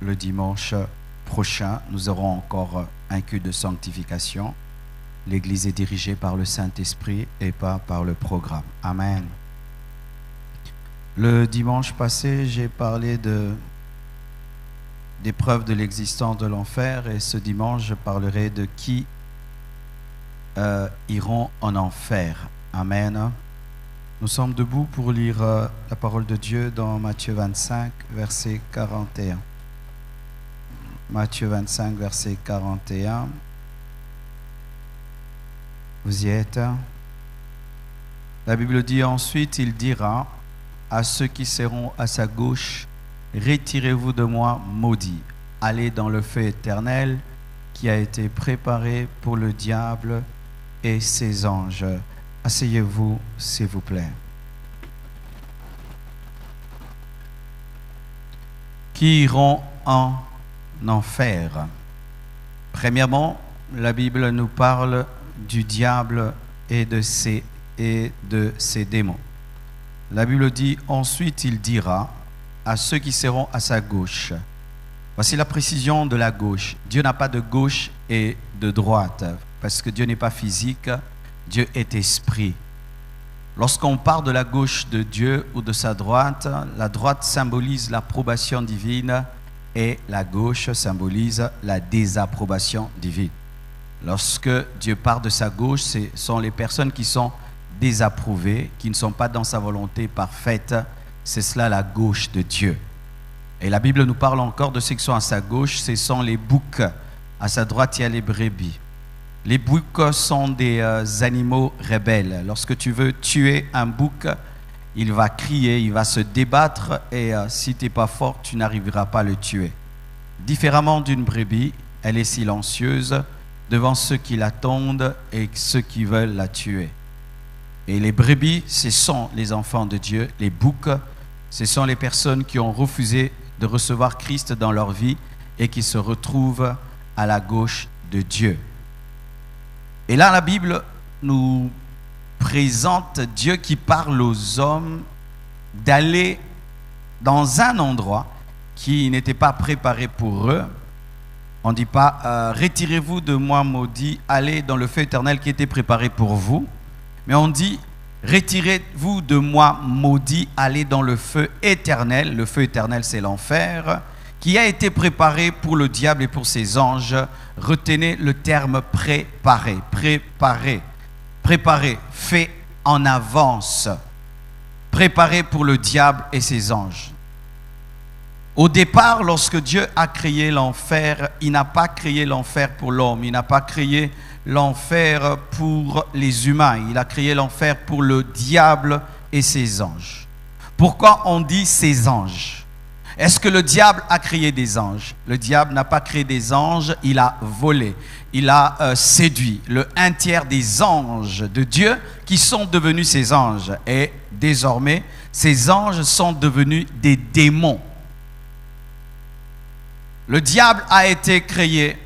le dimanche prochain, nous aurons encore un culte de sanctification. L'Église est dirigée par le Saint-Esprit et pas par le programme. Amen. Le dimanche passé, j'ai parlé des preuves de l'existence de l'enfer, et ce dimanche, je parlerai de qui iront en enfer. Amen. Nous sommes debout pour lire la parole de Dieu dans Matthieu 25, verset 41. Matthieu 25, verset 41. Vous y êtes? La Bible dit ensuite, il dira à ceux qui seront à sa gauche, retirez-vous de moi, maudits, allez dans le feu éternel qui a été préparé pour le diable et ses anges. Asseyez-vous, s'il vous plaît. Qui iront en enfer? Premièrement, la Bible nous parle du diable et de ses démons. La Bible dit ensuite, il dira à ceux qui seront à sa gauche. Voici la précision de la gauche. Dieu n'a pas de gauche et de droite, parce que Dieu n'est pas physique. Dieu est esprit. Lorsqu'on parle de la gauche de Dieu ou de sa droite, la droite symbolise l'approbation divine et la gauche symbolise la désapprobation divine. Lorsque Dieu parle de sa gauche, ce sont les personnes qui sont désapprouvées, qui ne sont pas dans sa volonté parfaite. C'est cela la gauche de Dieu. Et la Bible nous parle encore de ceux qui sont à sa gauche, ce sont les boucs. À sa droite, il y a les brebis. Les boucs sont des animaux rebelles. Lorsque tu veux tuer un bouc, il va crier, il va se débattre et si tu n'es pas fort, tu n'arriveras pas à le tuer. Différemment d'une brebis, elle est silencieuse devant ceux qui l'attendent et ceux qui veulent la tuer. Et les brebis, ce sont les enfants de Dieu. Les boucs, ce sont les personnes qui ont refusé de recevoir Christ dans leur vie et qui se retrouvent à la gauche de Dieu. Et là, la Bible nous présente Dieu qui parle aux hommes d'aller dans un endroit qui n'était pas préparé pour eux. On ne dit pas « Retirez-vous de moi, maudit, allez dans le feu éternel qui était préparé pour vous ». Mais on dit « Retirez-vous de moi, maudit, allez dans le feu éternel ». Le feu éternel, c'est l'enfer, qui a été préparé pour le diable et pour ses anges. Retenez le terme préparé, préparé, préparé, fait en avance, préparé pour le diable et ses anges. Au départ, lorsque Dieu a créé l'enfer, il n'a pas créé l'enfer pour l'homme, il n'a pas créé l'enfer pour les humains, il a créé l'enfer pour le diable et ses anges. Pourquoi on dit ses anges? Est-ce que le diable a créé des anges? Le diable n'a pas créé des anges, il a volé, il a séduit un tiers des anges de Dieu qui sont devenus ses anges. Et désormais, ces anges sont devenus des démons. Le diable a été créé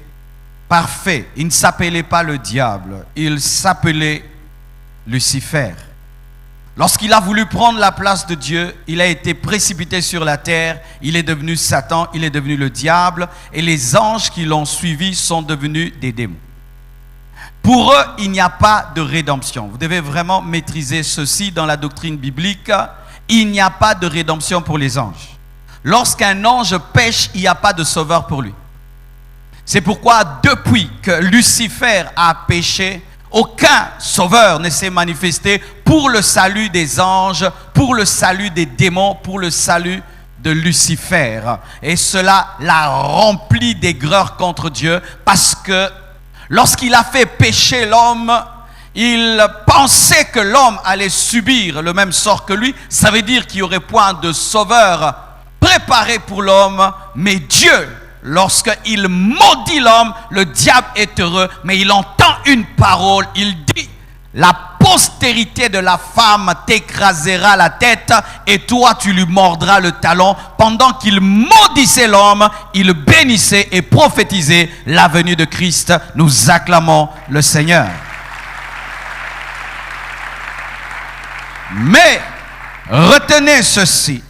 parfait. Il ne s'appelait pas le diable, il s'appelait Lucifer. Lorsqu'il a voulu prendre la place de Dieu, il a été précipité sur la terre, il est devenu Satan, il est devenu le diable, et les anges qui l'ont suivi sont devenus des démons. Pour eux, il n'y a pas de rédemption. Vous devez vraiment maîtriser ceci dans la doctrine biblique. Il n'y a pas de rédemption pour les anges. Lorsqu'un ange pêche, il n'y a pas de sauveur pour lui. C'est pourquoi depuis que Lucifer a péché, aucun sauveur ne s'est manifesté pour le salut des anges, pour le salut des démons, pour le salut de Lucifer. Et cela l'a rempli d'aigreur contre Dieu, parce que lorsqu'il a fait pécher l'homme, il pensait que l'homme allait subir le même sort que lui. Ça veut dire qu'il n'y aurait point de sauveur préparé pour l'homme, mais Dieu, lorsqu'il maudit l'homme, le diable est heureux, mais il entend une parole, il dit « La postérité de la femme t'écrasera la tête et toi tu lui mordras le talon. » Pendant qu'il maudissait l'homme, il bénissait et prophétisait la venue de Christ. Nous acclamons le Seigneur. Mais retenez ceci.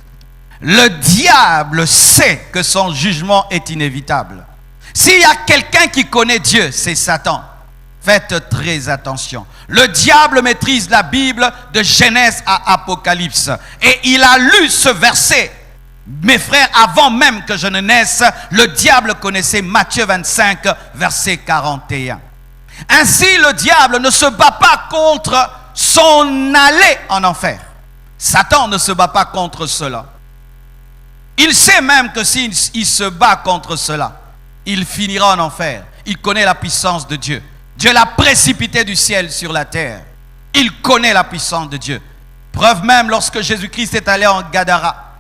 Le diable sait que son jugement est inévitable. S'il y a quelqu'un qui connaît Dieu, c'est Satan. Faites très attention. Le diable maîtrise la Bible de Genèse à Apocalypse. Et il a lu ce verset. Mes frères, avant même que je ne naisse, le diable connaissait Matthieu 25, verset 41. Ainsi, le diable ne se bat pas contre son aller en enfer. Satan ne se bat pas contre cela. Il sait même que s'il se bat contre cela, il finira en enfer. Il connaît la puissance de Dieu. Dieu l'a précipité du ciel sur la terre. Il connaît la puissance de Dieu. Preuve même, lorsque Jésus-Christ est allé en Gadara,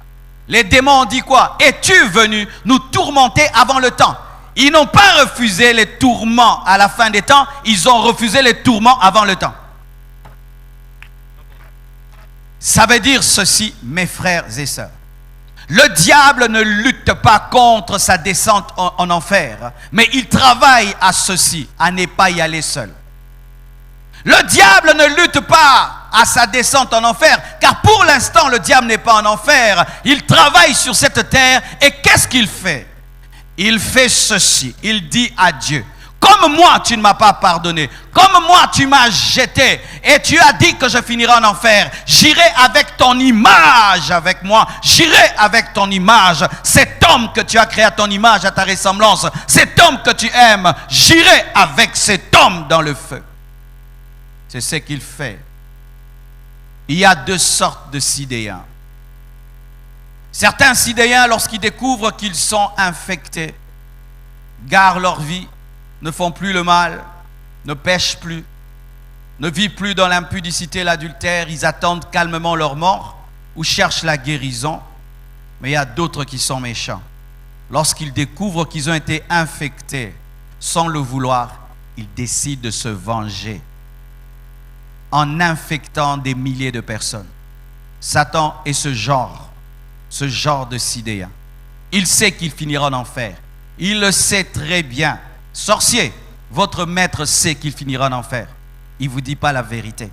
les démons ont dit quoi? Es-tu venu nous tourmenter avant le temps? Ils n'ont pas refusé les tourments à la fin des temps, ils ont refusé les tourments avant le temps. Ça veut dire ceci, mes frères et sœurs. Le diable ne lutte pas contre sa descente en enfer, mais il travaille à ceci, à ne pas y aller seul. Le diable ne lutte pas à sa descente en enfer, car pour l'instant, le diable n'est pas en enfer. Il travaille sur cette terre et qu'est-ce qu'il fait? Il fait ceci, il dit à Dieu, comme moi tu ne m'as pas pardonné, comme moi tu m'as jeté et tu as dit que je finirai en enfer, j'irai avec ton image avec moi, j'irai avec ton image, cet homme que tu as créé à ton image, à ta ressemblance, cet homme que tu aimes, j'irai avec cet homme dans le feu. C'est ce qu'il fait. Il y a deux sortes de sidéens. Certains sidéens, lorsqu'ils découvrent qu'ils sont infectés, gardent leur vie, ne font plus le mal, ne pêchent plus, ne vivent plus dans l'impudicité et l'adultère, ils attendent calmement leur mort ou cherchent la guérison. Mais il y a d'autres qui sont méchants. Lorsqu'ils découvrent qu'ils ont été infectés sans le vouloir, ils décident de se venger en infectant des milliers de personnes. Satan est ce genre de sidéen. Il sait qu'il finira en enfer. Il le sait très bien. Sorcier, votre maître sait qu'il finira en enfer. Il ne vous dit pas la vérité.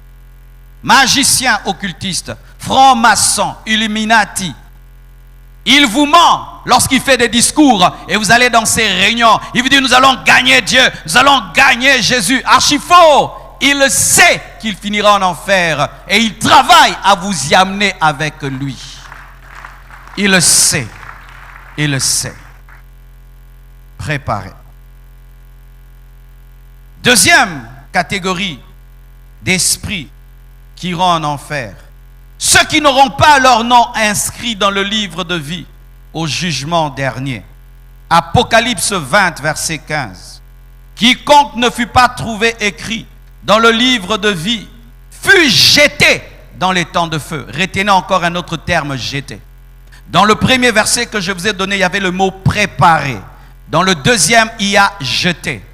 Magicien, occultiste, franc-maçon, illuminati. Il vous ment lorsqu'il fait des discours et vous allez dans ces réunions. Il vous dit nous allons gagner Dieu, nous allons gagner Jésus. Archi faux. Il sait qu'il finira en enfer et il travaille à vous y amener avec lui. Il le sait. Il le sait. Préparez. Deuxième catégorie d'esprits qui iront en enfer. Ceux qui n'auront pas leur nom inscrit dans le livre de vie au jugement dernier. Apocalypse 20, verset 15. Quiconque ne fut pas trouvé écrit dans le livre de vie fut jeté dans les temps de feu. Retenez encore un autre terme, jeté. Dans le premier verset que je vous ai donné, il y avait le mot préparé. Dans le deuxième, il y a jeté.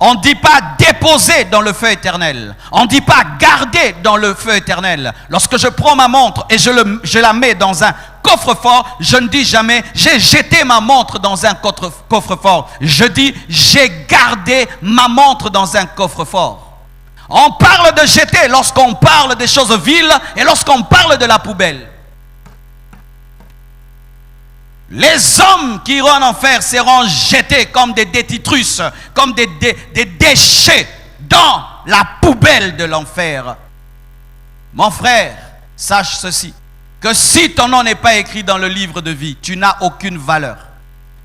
On ne dit pas déposer dans le feu éternel. On ne dit pas garder dans le feu éternel. Lorsque je prends ma montre et je la mets dans un coffre-fort, je ne dis jamais j'ai jeté ma montre dans un coffre-fort. Je dis j'ai gardé ma montre dans un coffre-fort. On parle de jeter lorsqu'on parle des choses viles et lorsqu'on parle de la poubelle. Les hommes qui iront en enfer seront jetés comme des détritus, comme des déchets dans la poubelle de l'enfer. Mon frère, sache ceci, que si ton nom n'est pas écrit dans le livre de vie, tu n'as aucune valeur.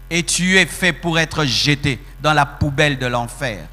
Et tu es fait pour être jeté dans la poubelle de l'enfer.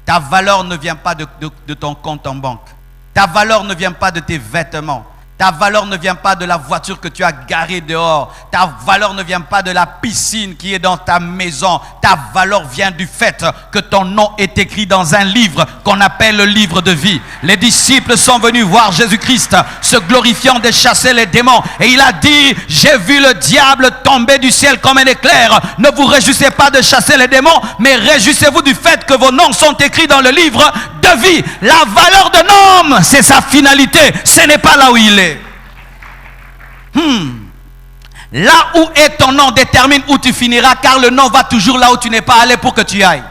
Ta valeur ne vient pas de ton compte en banque. Ta valeur ne vient pas de tes vêtements. Ta valeur ne vient pas de la voiture que tu as garée dehors. Ta valeur ne vient pas de la piscine qui est dans ta maison. Ta valeur vient du fait que ton nom est écrit dans un livre qu'on appelle le livre de vie. Les disciples sont venus voir Jésus-Christ se glorifiant de chasser les démons. Et il a dit, j'ai vu le diable tomber du ciel comme un éclair. Ne vous réjouissez pas de chasser les démons, mais réjouissez-vous du fait que vos noms sont écrits dans le livre de vie. La valeur d'un homme, c'est sa finalité. Ce n'est pas là où il est. Là où est ton nom détermine où tu finiras, car le nom va toujours là où tu n'es pas allé pour que tu ailles.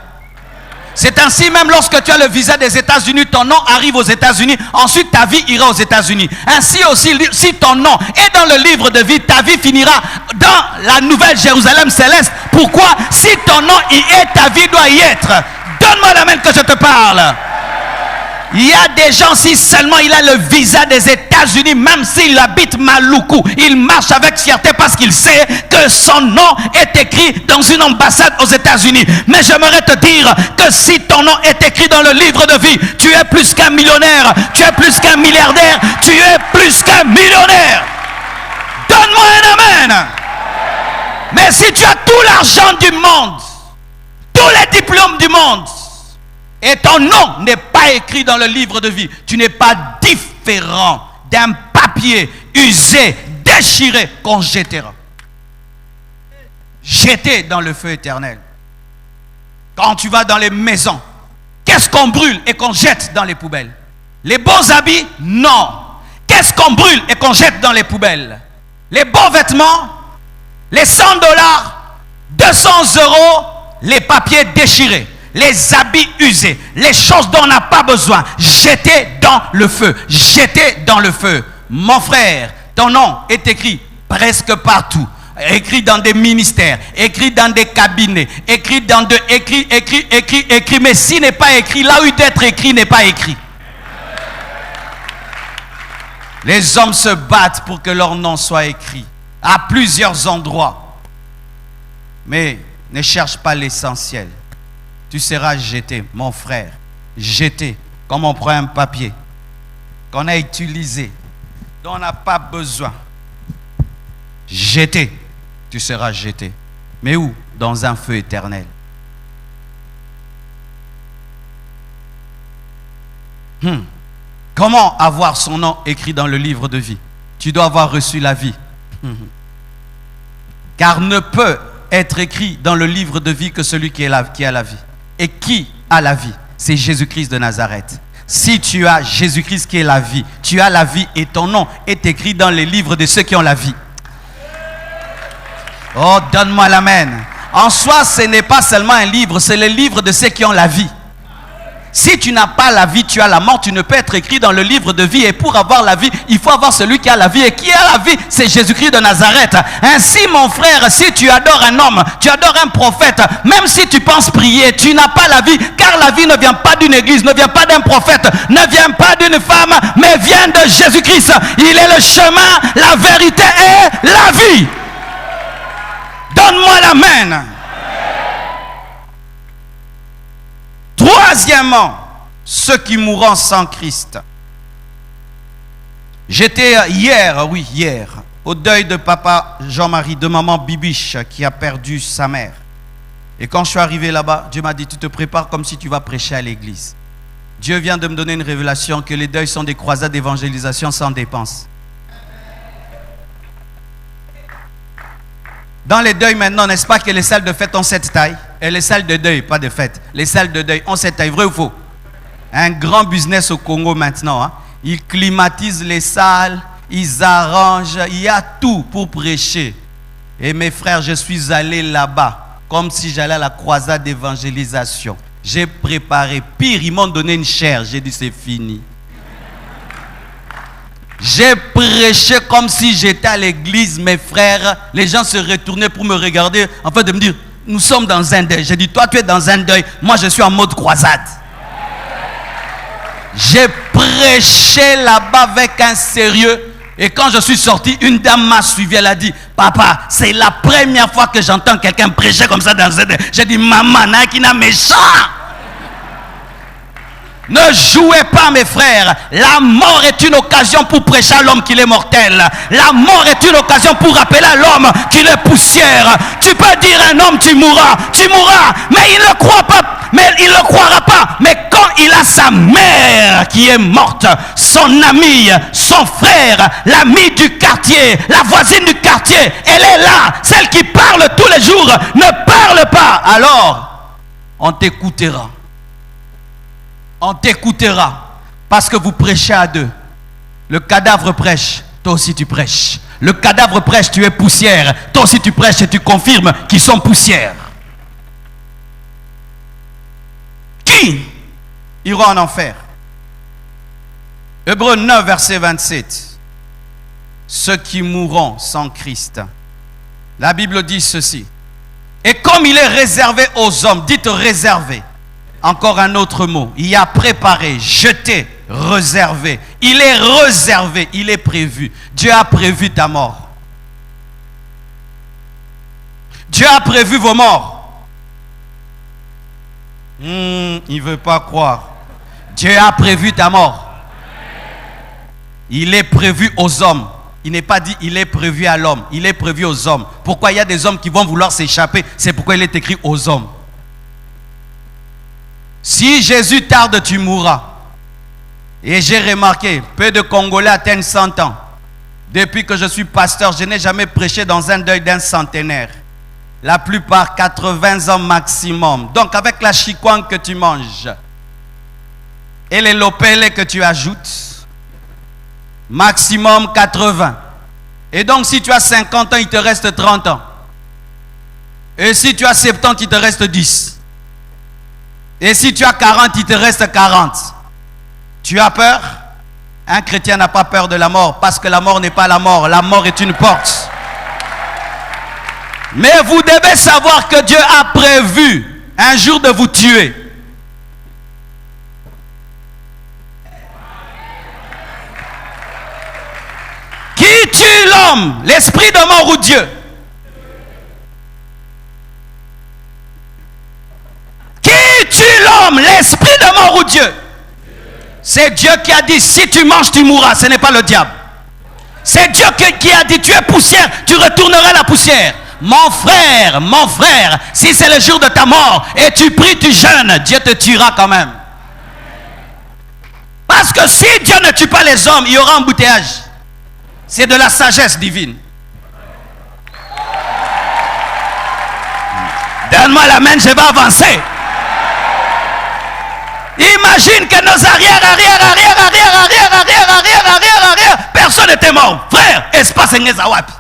C'est ainsi même lorsque tu as le visa des États-Unis, ton nom arrive aux États-Unis, ensuite ta vie ira aux États-Unis. Ainsi aussi, si ton nom est dans le livre de vie, ta vie finira dans la nouvelle Jérusalem céleste. Pourquoi? Si ton nom y est, ta vie doit y être. Donne-moi la main que je te parle. Il y a des gens, si seulement il a le visa des États-Unis, même s'il habite Maluku, il marche avec fierté parce qu'il sait que son nom est écrit dans une ambassade aux États-Unis. Mais j'aimerais te dire que si ton nom est écrit dans le livre de vie, tu es plus qu'un millionnaire, tu es plus qu'un milliardaire, tu es plus qu'un millionnaire. Donne-moi un amen. Mais si tu as tout l'argent du monde, tous les diplômes du monde, et ton nom n'est pas écrit dans le livre de vie, tu n'es pas différent d'un papier usé, déchiré, qu'on jettera. Jeté dans le feu éternel. Quand tu vas dans les maisons, qu'est-ce qu'on brûle et qu'on jette dans les poubelles? Les beaux habits? Non. Qu'est-ce qu'on brûle et qu'on jette dans les poubelles? Les beaux vêtements? Les $100, 200 €, les papiers déchirés, les habits usés, les choses dont on n'a pas besoin, jetés dans le feu, jetés dans le feu. Mon frère, ton nom est écrit presque partout, écrit dans des ministères, écrit dans des cabinets, écrit dans de écrit, mais s'il n'est pas écrit, là où il doit être écrit n'est pas écrit. Les hommes se battent pour que leur nom soit écrit à plusieurs endroits, mais ne cherche pas l'essentiel. Tu seras jeté, mon frère, jeté, comme on prend un papier qu'on a utilisé, dont on n'a pas besoin. Jeté, tu seras jeté. Mais où? Dans un feu éternel. Comment avoir son nom écrit dans le livre de vie? Tu dois avoir reçu la vie. Car ne peut être écrit dans le livre de vie que celui qui a la vie. Et qui a la vie? C'est Jésus-Christ de Nazareth. Si tu as Jésus-Christ qui est la vie, tu as la vie et ton nom est écrit dans les livres de ceux qui ont la vie. Oh, donne-moi l'amen. En soi, ce n'est pas seulement un livre, c'est le livre de ceux qui ont la vie. Si tu n'as pas la vie, tu as la mort, tu ne peux être écrit dans le livre de vie. Et pour avoir la vie, il faut avoir celui qui a la vie. Et qui a la vie? C'est Jésus-Christ de Nazareth. Ainsi, mon frère, si tu adores un homme, tu adores un prophète, même si tu penses prier, tu n'as pas la vie. Car la vie ne vient pas d'une église, ne vient pas d'un prophète, ne vient pas d'une femme, mais vient de Jésus-Christ. Il est le chemin, la vérité et la vie. Donne-moi l'amen. Troisièmement, ceux qui mourront sans Christ. J'étais hier, au deuil de papa Jean-Marie, de maman Bibiche qui a perdu sa mère. Et quand je suis arrivé là-bas, Dieu m'a dit, tu te prépares comme si tu vas prêcher à l'église. Dieu vient de me donner une révélation que les deuils sont des croisades d'évangélisation sans dépense. Dans les deuils maintenant, n'est-ce pas que les salles de fête ont cette taille? Et les salles de deuil, pas de fête, les salles de deuil ont cette taille, vrai ou faux? Un grand business au Congo maintenant, hein? Ils climatisent les salles, ils arrangent, il y a tout pour prêcher. Et mes frères, je suis allé là-bas, comme si j'allais à la croisade d'évangélisation. J'ai préparé, pire, ils m'ont donné une chaire, j'ai dit c'est fini. J'ai prêché comme si j'étais à l'église, mes frères. Les gens se retournaient pour me regarder, en fait de me dire, nous sommes dans un deuil. J'ai dit, toi tu es dans un deuil, moi je suis en mode croisade. J'ai prêché là-bas avec un sérieux. Et quand je suis sorti, une dame m'a suivi, elle a dit, papa, c'est la première fois que j'entends quelqu'un prêcher comme ça dans un deuil. J'ai dit, maman, n'a qui n'a méchant. Ne jouez pas, mes frères. La mort est une occasion pour prêcher à l'homme qu'il est mortel. La mort est une occasion pour rappeler à l'homme qu'il est poussière. Tu peux dire à un homme, tu mourras, mais il ne croit pas, mais il ne croira pas. Mais quand il a sa mère qui est morte, son ami, son frère, l'ami du quartier, la voisine du quartier, elle est là, celle qui parle tous les jours, ne parle pas. Alors, on t'écoutera. On t'écoutera parce que vous prêchez à deux. Le cadavre prêche, toi aussi tu prêches. Le cadavre prêche, tu es poussière. Toi aussi tu prêches et tu confirmes qu'ils sont poussières. qui iront en enfer. Hébreux 9, verset 27. Ceux qui mourront sans Christ. La Bible dit ceci. Et comme il est réservé aux hommes, dites réservé. Encore un autre mot. Il y a préparé, jeté, réservé. Il est réservé, il est prévu. Dieu a prévu ta mort. Dieu a prévu vos morts. Il ne veut pas croire. Dieu a prévu ta mort. Il est prévu aux hommes. Il n'est pas dit il est prévu à l'homme. Il est prévu aux hommes. Pourquoi il y a des hommes qui vont vouloir s'échapper? C'est pourquoi il est écrit aux hommes. Si Jésus tarde, tu mourras. Et j'ai remarqué, peu de Congolais atteignent 100 ans. Depuis que je suis pasteur, je n'ai jamais prêché dans un deuil d'un centenaire. La plupart, 80 ans maximum. Donc avec la chikwang que tu manges et les lopele que tu ajoutes, maximum 80. Et donc si tu as 50 ans, il te reste 30 ans. Et si tu as 70, il te reste 10. Et si tu as 40, il te reste 40. Tu as peur? Un chrétien n'a pas peur de la mort, parce que la mort n'est pas la mort. La mort est une porte. Mais vous devez savoir que Dieu a prévu un jour de vous tuer. Qui tue l'homme? L'esprit de mort ou Dieu? Qui tue l'homme? L'esprit de mort ou Dieu? C'est Dieu qui a dit si tu manges tu mourras, ce n'est pas le diable. C'est Dieu qui a dit tu es poussière, tu retourneras la poussière. Mon frère, si c'est le jour de ta mort et tu pries, tu jeûnes, Dieu te tuera quand même. Parce que si Dieu ne tue pas les hommes, il y aura embouteillage. C'est de la sagesse divine. Donne-moi la main, je vais avancer. Imagine que nos arrière, personne n'était mort. Frère, espace Ngezawapi.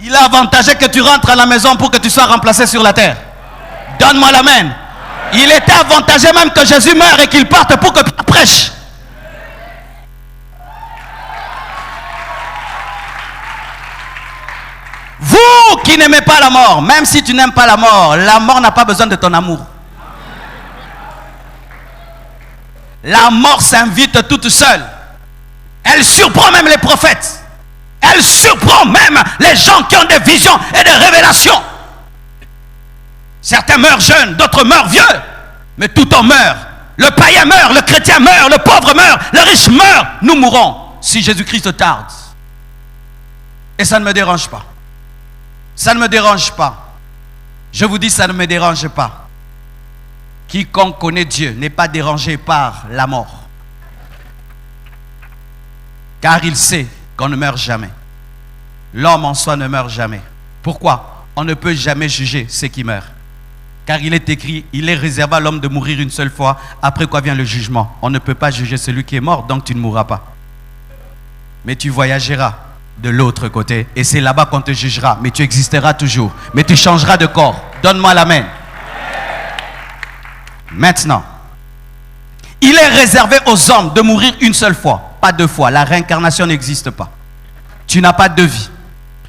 Il a avantagé que tu rentres à la maison pour que tu sois remplacé sur la terre. Donne-moi la main. Il était avantagé même que Jésus meure et qu'il parte pour que tu prêches. Vous qui n'aimez pas la mort, même si tu n'aimes pas la mort n'a pas besoin de ton amour. La mort s'invite toute seule. Elle surprend même les prophètes. Elle surprend même les gens qui ont des visions et des révélations. Certains meurent jeunes, d'autres meurent vieux. Mais tout en meurt. Le païen meurt, le chrétien meurt, le pauvre meurt, le riche meurt. Nous mourrons si Jésus-Christ tarde. Et ça ne me dérange pas. Ça ne me dérange pas. Je vous dis, ça ne me dérange pas. Quiconque connaît Dieu n'est pas dérangé par la mort. Car il sait qu'on ne meurt jamais. L'homme en soi ne meurt jamais. Pourquoi? On ne peut jamais juger ceux qui meurent. Car il est écrit, il est réservé à l'homme de mourir une seule fois, après quoi vient le jugement. On ne peut pas juger celui qui est mort, donc tu ne mourras pas. Mais tu voyageras de l'autre côté, et c'est là-bas qu'on te jugera, mais tu existeras toujours, mais tu changeras de corps. Donne-moi la main. Maintenant, il est réservé aux hommes de mourir une seule fois, pas deux fois. La réincarnation n'existe pas. Tu n'as pas deux vies,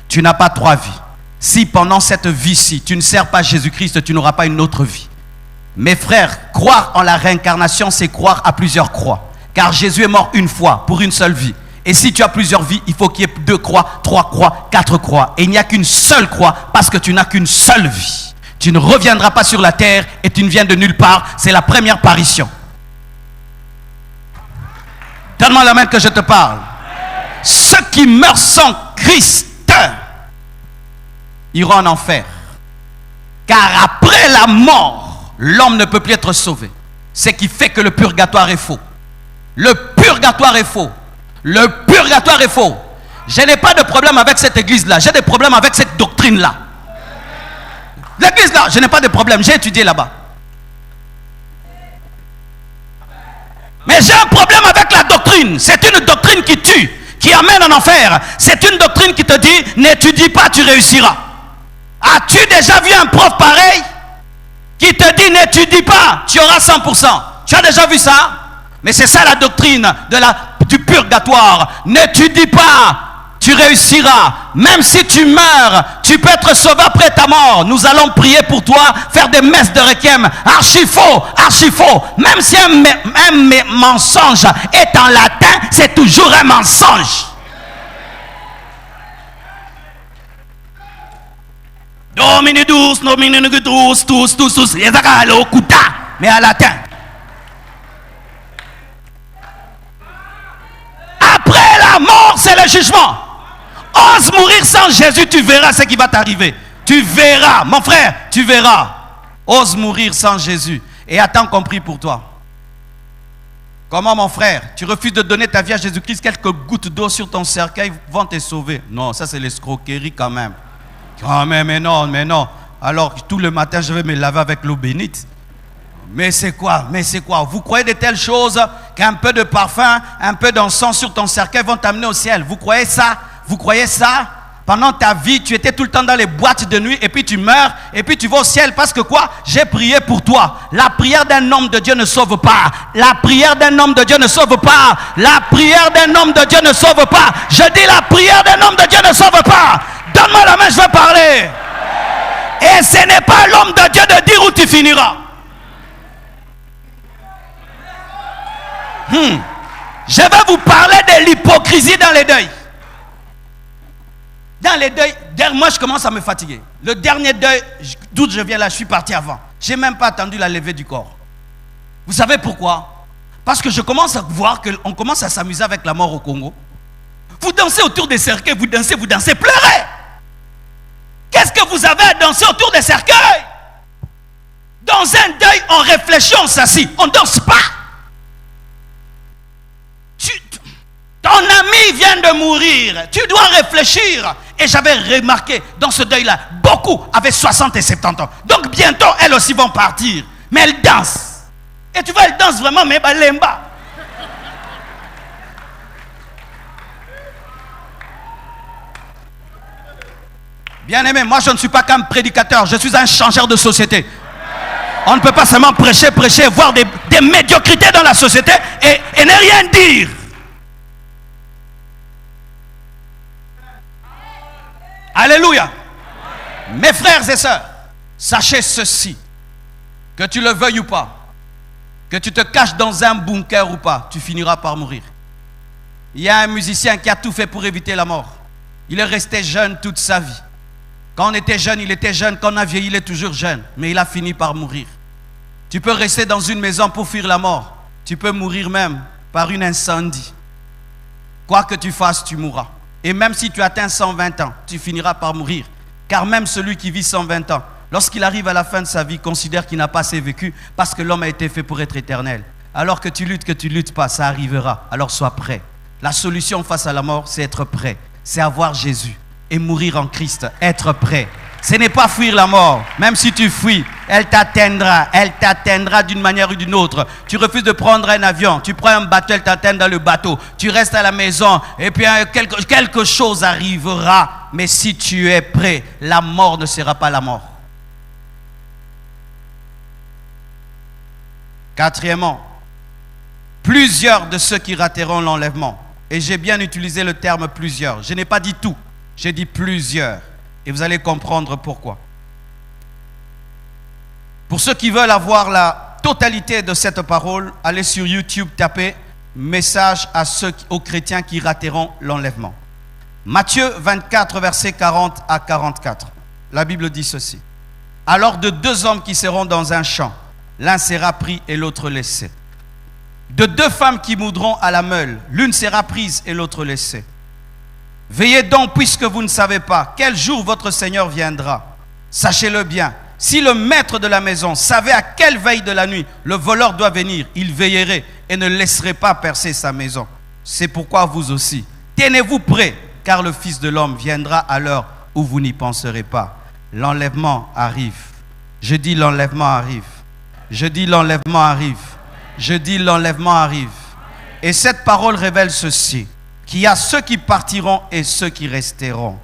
tu n'as pas trois vies. Si pendant cette vie-ci, tu ne sers pas Jésus-Christ, tu n'auras pas une autre vie. Mes frères, croire en la réincarnation, c'est croire à plusieurs croix. Car Jésus est mort une fois, pour une seule vie. Et si tu as plusieurs vies, il faut qu'il y ait 2 croix, 3 croix, 4 croix. Et il n'y a qu'une seule croix parce que tu n'as qu'une seule vie. Tu ne reviendras pas sur la terre et tu ne viens de nulle part. C'est la première apparition. Donne-moi la main que je te parle. Ceux qui meurent sans Christ iront en enfer. Car après la mort, l'homme ne peut plus être sauvé. Ce qui fait que le purgatoire est faux. Le purgatoire est faux. Le purgatoire est faux. Je n'ai pas de problème avec cette église-là. J'ai des problèmes avec cette doctrine-là. L'église-là, je n'ai pas de problème. J'ai étudié là-bas. Mais j'ai un problème avec la doctrine. C'est une doctrine qui tue, qui amène en enfer. C'est une doctrine qui te dit, n'étudie pas, tu réussiras. As-tu déjà vu un prof pareil? qui te dit n'étudie pas, tu auras 100%. Tu as déjà vu ça? Mais c'est ça la doctrine du purgatoire. N'étudie pas, tu réussiras. Même si tu meurs, tu peux être sauvé après ta mort. Nous allons prier pour toi, faire des messes de requiem. Archi faux, archi faux. Même si un mensonge est en latin, c'est toujours un mensonge. Domini douce, domini douce, tous, mais à latin. Après la mort, c'est le jugement. Ose mourir sans Jésus, tu verras ce qui va t'arriver. Tu verras, mon frère, tu verras. Ose mourir sans Jésus. Et attends qu'on prie pour toi. Comment, mon frère? Tu refuses de donner ta vie à Jésus-Christ, quelques gouttes d'eau sur ton cercueil vont te sauver. Non, ça c'est l'escroquerie quand même. Oh, mais non. Alors, tout le matin, je vais me laver avec l'eau bénite. Mais c'est quoi? Vous croyez de telles choses qu'un peu de parfum, un peu d'encens sur ton cercueil vont t'amener au ciel? Vous croyez ça? Vous croyez ça? Pendant ta vie, tu étais tout le temps dans les boîtes de nuit et puis tu meurs et puis tu vas au ciel parce que quoi? J'ai prié pour toi. La prière d'un homme de Dieu ne sauve pas. La prière d'un homme de Dieu ne sauve pas. La prière d'un homme de Dieu ne sauve pas. Je dis la prière d'un homme de Dieu ne sauve pas. Donne-moi la main, je vais parler. Et ce n'est pas l'homme de Dieu de dire où tu finiras. Je vais vous parler de l'hypocrisie dans les deuils. Dans les deuils, moi je commence à me fatiguer. Le dernier deuil, d'où je viens là, je suis parti avant. Je n'ai même pas attendu la levée du corps. Vous savez pourquoi? Parce que je commence à voir qu'on commence à s'amuser avec la mort au Congo. Vous dansez autour des cercueils, vous dansez, pleurez. Qu'est-ce que vous avez à danser autour des cercueils? Dans un deuil, on réfléchit, on s'assit, on ne danse pas. Ton ami vient de mourir, tu dois réfléchir. Et j'avais remarqué dans ce deuil-là, beaucoup avaient 60 et 70 ans. Donc bientôt, elles aussi vont partir. Mais elles dansent. Et tu vois, elles dansent vraiment, mais lemba. Bien-aimé, moi je ne suis pas qu'un prédicateur, je suis un changeur de société. On ne peut pas seulement prêcher, voir des médiocrités dans la société et ne rien dire. Alléluia. Mes frères et sœurs, sachez ceci, que tu le veuilles ou pas, que tu te caches dans un bunker ou pas, tu finiras par mourir. Il y a un musicien qui a tout fait pour éviter la mort. Il est resté jeune toute sa vie. Quand on était jeune, il était jeune. Quand on a vieilli, il est toujours jeune. Mais il a fini par mourir. Tu peux rester dans une maison pour fuir la mort. Tu peux mourir même par un incendie. Quoi que tu fasses, tu mourras. Et même si tu atteins 120 ans, tu finiras par mourir. Car même celui qui vit 120 ans, lorsqu'il arrive à la fin de sa vie, considère qu'il n'a pas assez vécu parce que l'homme a été fait pour être éternel. Alors que tu luttes pas, ça arrivera. Alors sois prêt. La solution face à la mort, c'est être prêt. C'est avoir Jésus et mourir en Christ. Être prêt. Ce n'est pas fuir la mort. Même si tu fuis, elle t'atteindra. Elle t'atteindra d'une manière ou d'une autre. Tu refuses de prendre un avion. Tu prends un bateau, elle t'atteint dans le bateau. Tu restes à la maison et puis quelque chose arrivera. Mais si tu es prêt, la mort ne sera pas la mort. Quatrièmement, plusieurs de ceux qui rateront l'enlèvement. Et j'ai bien utilisé le terme plusieurs. Je n'ai pas dit tout. J'ai dit plusieurs. Et vous allez comprendre pourquoi. Pour ceux qui veulent avoir la totalité de cette parole, allez sur YouTube, tapez « Message aux chrétiens qui rateront l'enlèvement ». Matthieu 24, versets 40 à 44. La Bible dit ceci. « Alors de deux hommes qui seront dans un champ, l'un sera pris et l'autre laissé. De deux femmes qui moudront à la meule, l'une sera prise et l'autre laissée. Veillez donc, puisque vous ne savez pas quel jour votre Seigneur viendra. Sachez-le bien, si le maître de la maison savait à quelle veille de la nuit le voleur doit venir, il veillerait et ne laisserait pas percer sa maison. C'est pourquoi vous aussi, tenez-vous prêts, car le Fils de l'homme viendra à l'heure où vous n'y penserez pas. L'enlèvement arrive. Je dis l'enlèvement arrive. Je dis l'enlèvement arrive. Je dis l'enlèvement arrive. Et cette parole révèle ceci, qu'il y a ceux qui partiront et ceux qui resteront.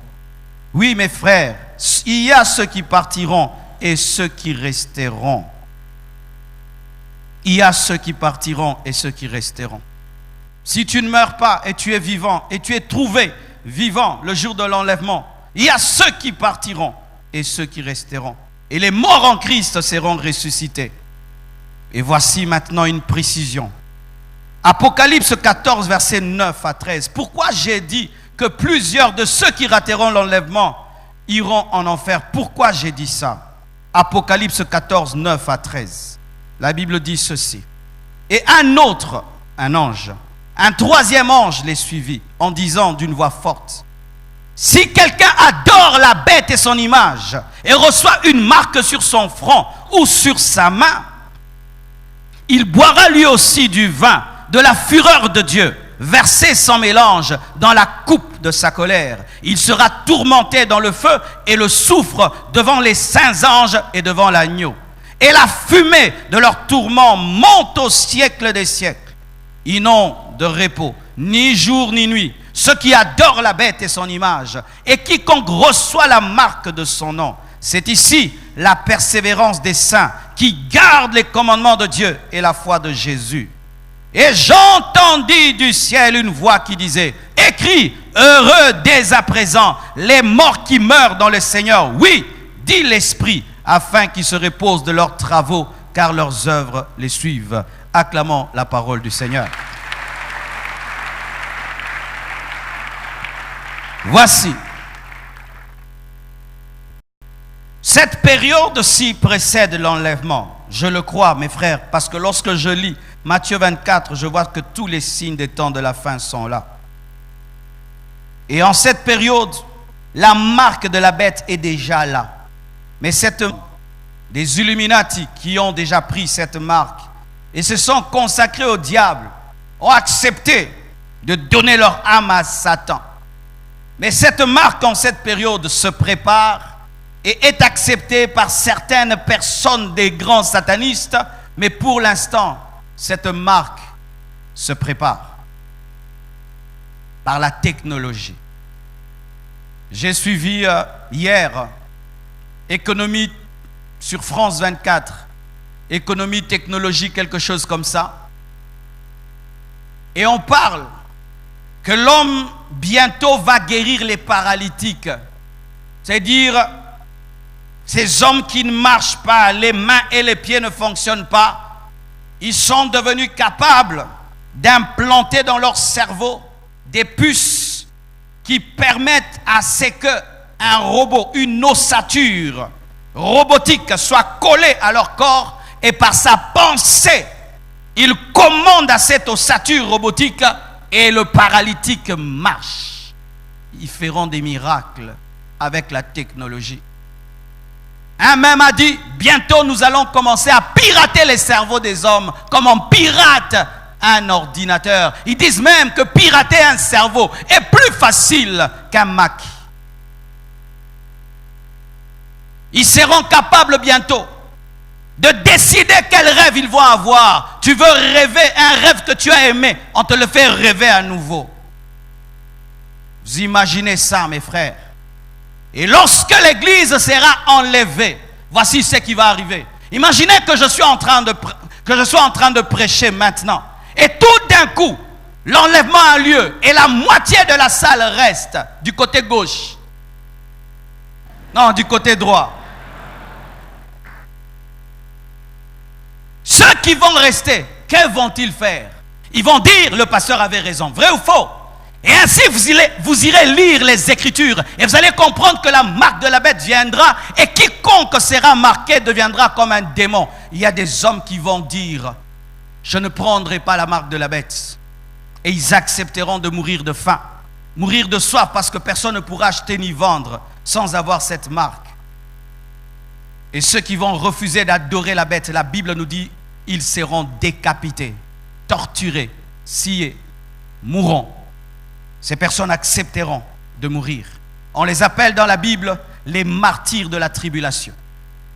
Oui, mes frères, il y a ceux qui partiront et ceux qui resteront. Il y a ceux qui partiront et ceux qui resteront. Si tu ne meurs pas et tu es vivant et tu es trouvé vivant le jour de l'enlèvement, il y a ceux qui partiront et ceux qui resteront. Et les morts en Christ seront ressuscités. Et voici maintenant une précision. Apocalypse 14, versets 9 à 13. Pourquoi j'ai dit que plusieurs de ceux qui rateront l'enlèvement iront en enfer? Pourquoi j'ai dit ça? Apocalypse 14, 9 à 13. La Bible dit ceci. Et un autre, un ange, un troisième ange les suivit en disant d'une voix forte: si quelqu'un adore la bête et son image et reçoit une marque sur son front ou sur sa main, il boira lui aussi du vin de la fureur de Dieu, versé sans mélange dans la coupe de sa colère. Il sera tourmenté dans le feu et le soufre devant les saints anges et devant l'agneau. Et la fumée de leur tourment monte au siècle des siècles. Ils n'ont de repos, ni jour ni nuit, ceux qui adorent la bête et son image, et quiconque reçoit la marque de son nom. C'est ici la persévérance des saints qui gardent les commandements de Dieu et la foi de Jésus. Et j'entendis du ciel une voix qui disait: écris, heureux dès à présent les morts qui meurent dans le Seigneur. Oui, dit l'Esprit, afin qu'ils se reposent de leurs travaux, car leurs œuvres les suivent. Acclamons la parole du Seigneur. Voici. Cette période-ci précède l'enlèvement. Je le crois, mes frères, parce que lorsque je lis Matthieu 24, je vois que tous les signes des temps de la fin sont là. Et en cette période, la marque de la bête est déjà là. Mais des Illuminati qui ont déjà pris cette marque et se sont consacrés au diable, ont accepté de donner leur âme à Satan. Mais cette marque en cette période se prépare et est acceptée par certaines personnes, des grands satanistes, mais pour l'instant, cette marque se prépare par la technologie. J'ai suivi hier Économie sur France 24, Économie, technologie, quelque chose comme ça. Et on parle que l'homme bientôt va guérir les paralytiques. C'est-à-dire, ces hommes qui ne marchent pas, les mains et les pieds ne fonctionnent pas, ils sont devenus capables d'implanter dans leur cerveau des puces qui permettent à ce qu'un robot, une ossature robotique soit collée à leur corps, et par sa pensée, ils commandent à cette ossature robotique et le paralytique marche. Ils feront des miracles avec la technologie. Un même a dit, bientôt nous allons commencer à pirater les cerveaux des hommes comme on pirate un ordinateur. Ils disent même que pirater un cerveau est plus facile qu'un Mac. Ils seront capables bientôt de décider quel rêve ils vont avoir. Tu veux rêver un rêve que tu as aimé, on te le fait rêver à nouveau. Vous imaginez ça, mes frères? Et lorsque l'église sera enlevée, voici ce qui va arriver. Imaginez que je sois en train de prêcher maintenant. Et tout d'un coup, l'enlèvement a lieu et la moitié de la salle reste du côté gauche. Non, du côté droit. Ceux qui vont rester, que vont-ils faire? Ils vont dire, le pasteur avait raison. Vrai ou faux? Et ainsi, vous irez lire les Écritures et vous allez comprendre que la marque de la bête viendra et quiconque sera marqué deviendra comme un démon. Il y a des hommes qui vont dire, je ne prendrai pas la marque de la bête. Et ils accepteront de mourir de faim, mourir de soif, parce que personne ne pourra acheter ni vendre sans avoir cette marque. Et ceux qui vont refuser d'adorer la bête, la Bible nous dit, ils seront décapités, torturés, sciés, mourront. Ces personnes accepteront de mourir. On les appelle dans la Bible les martyrs de la tribulation.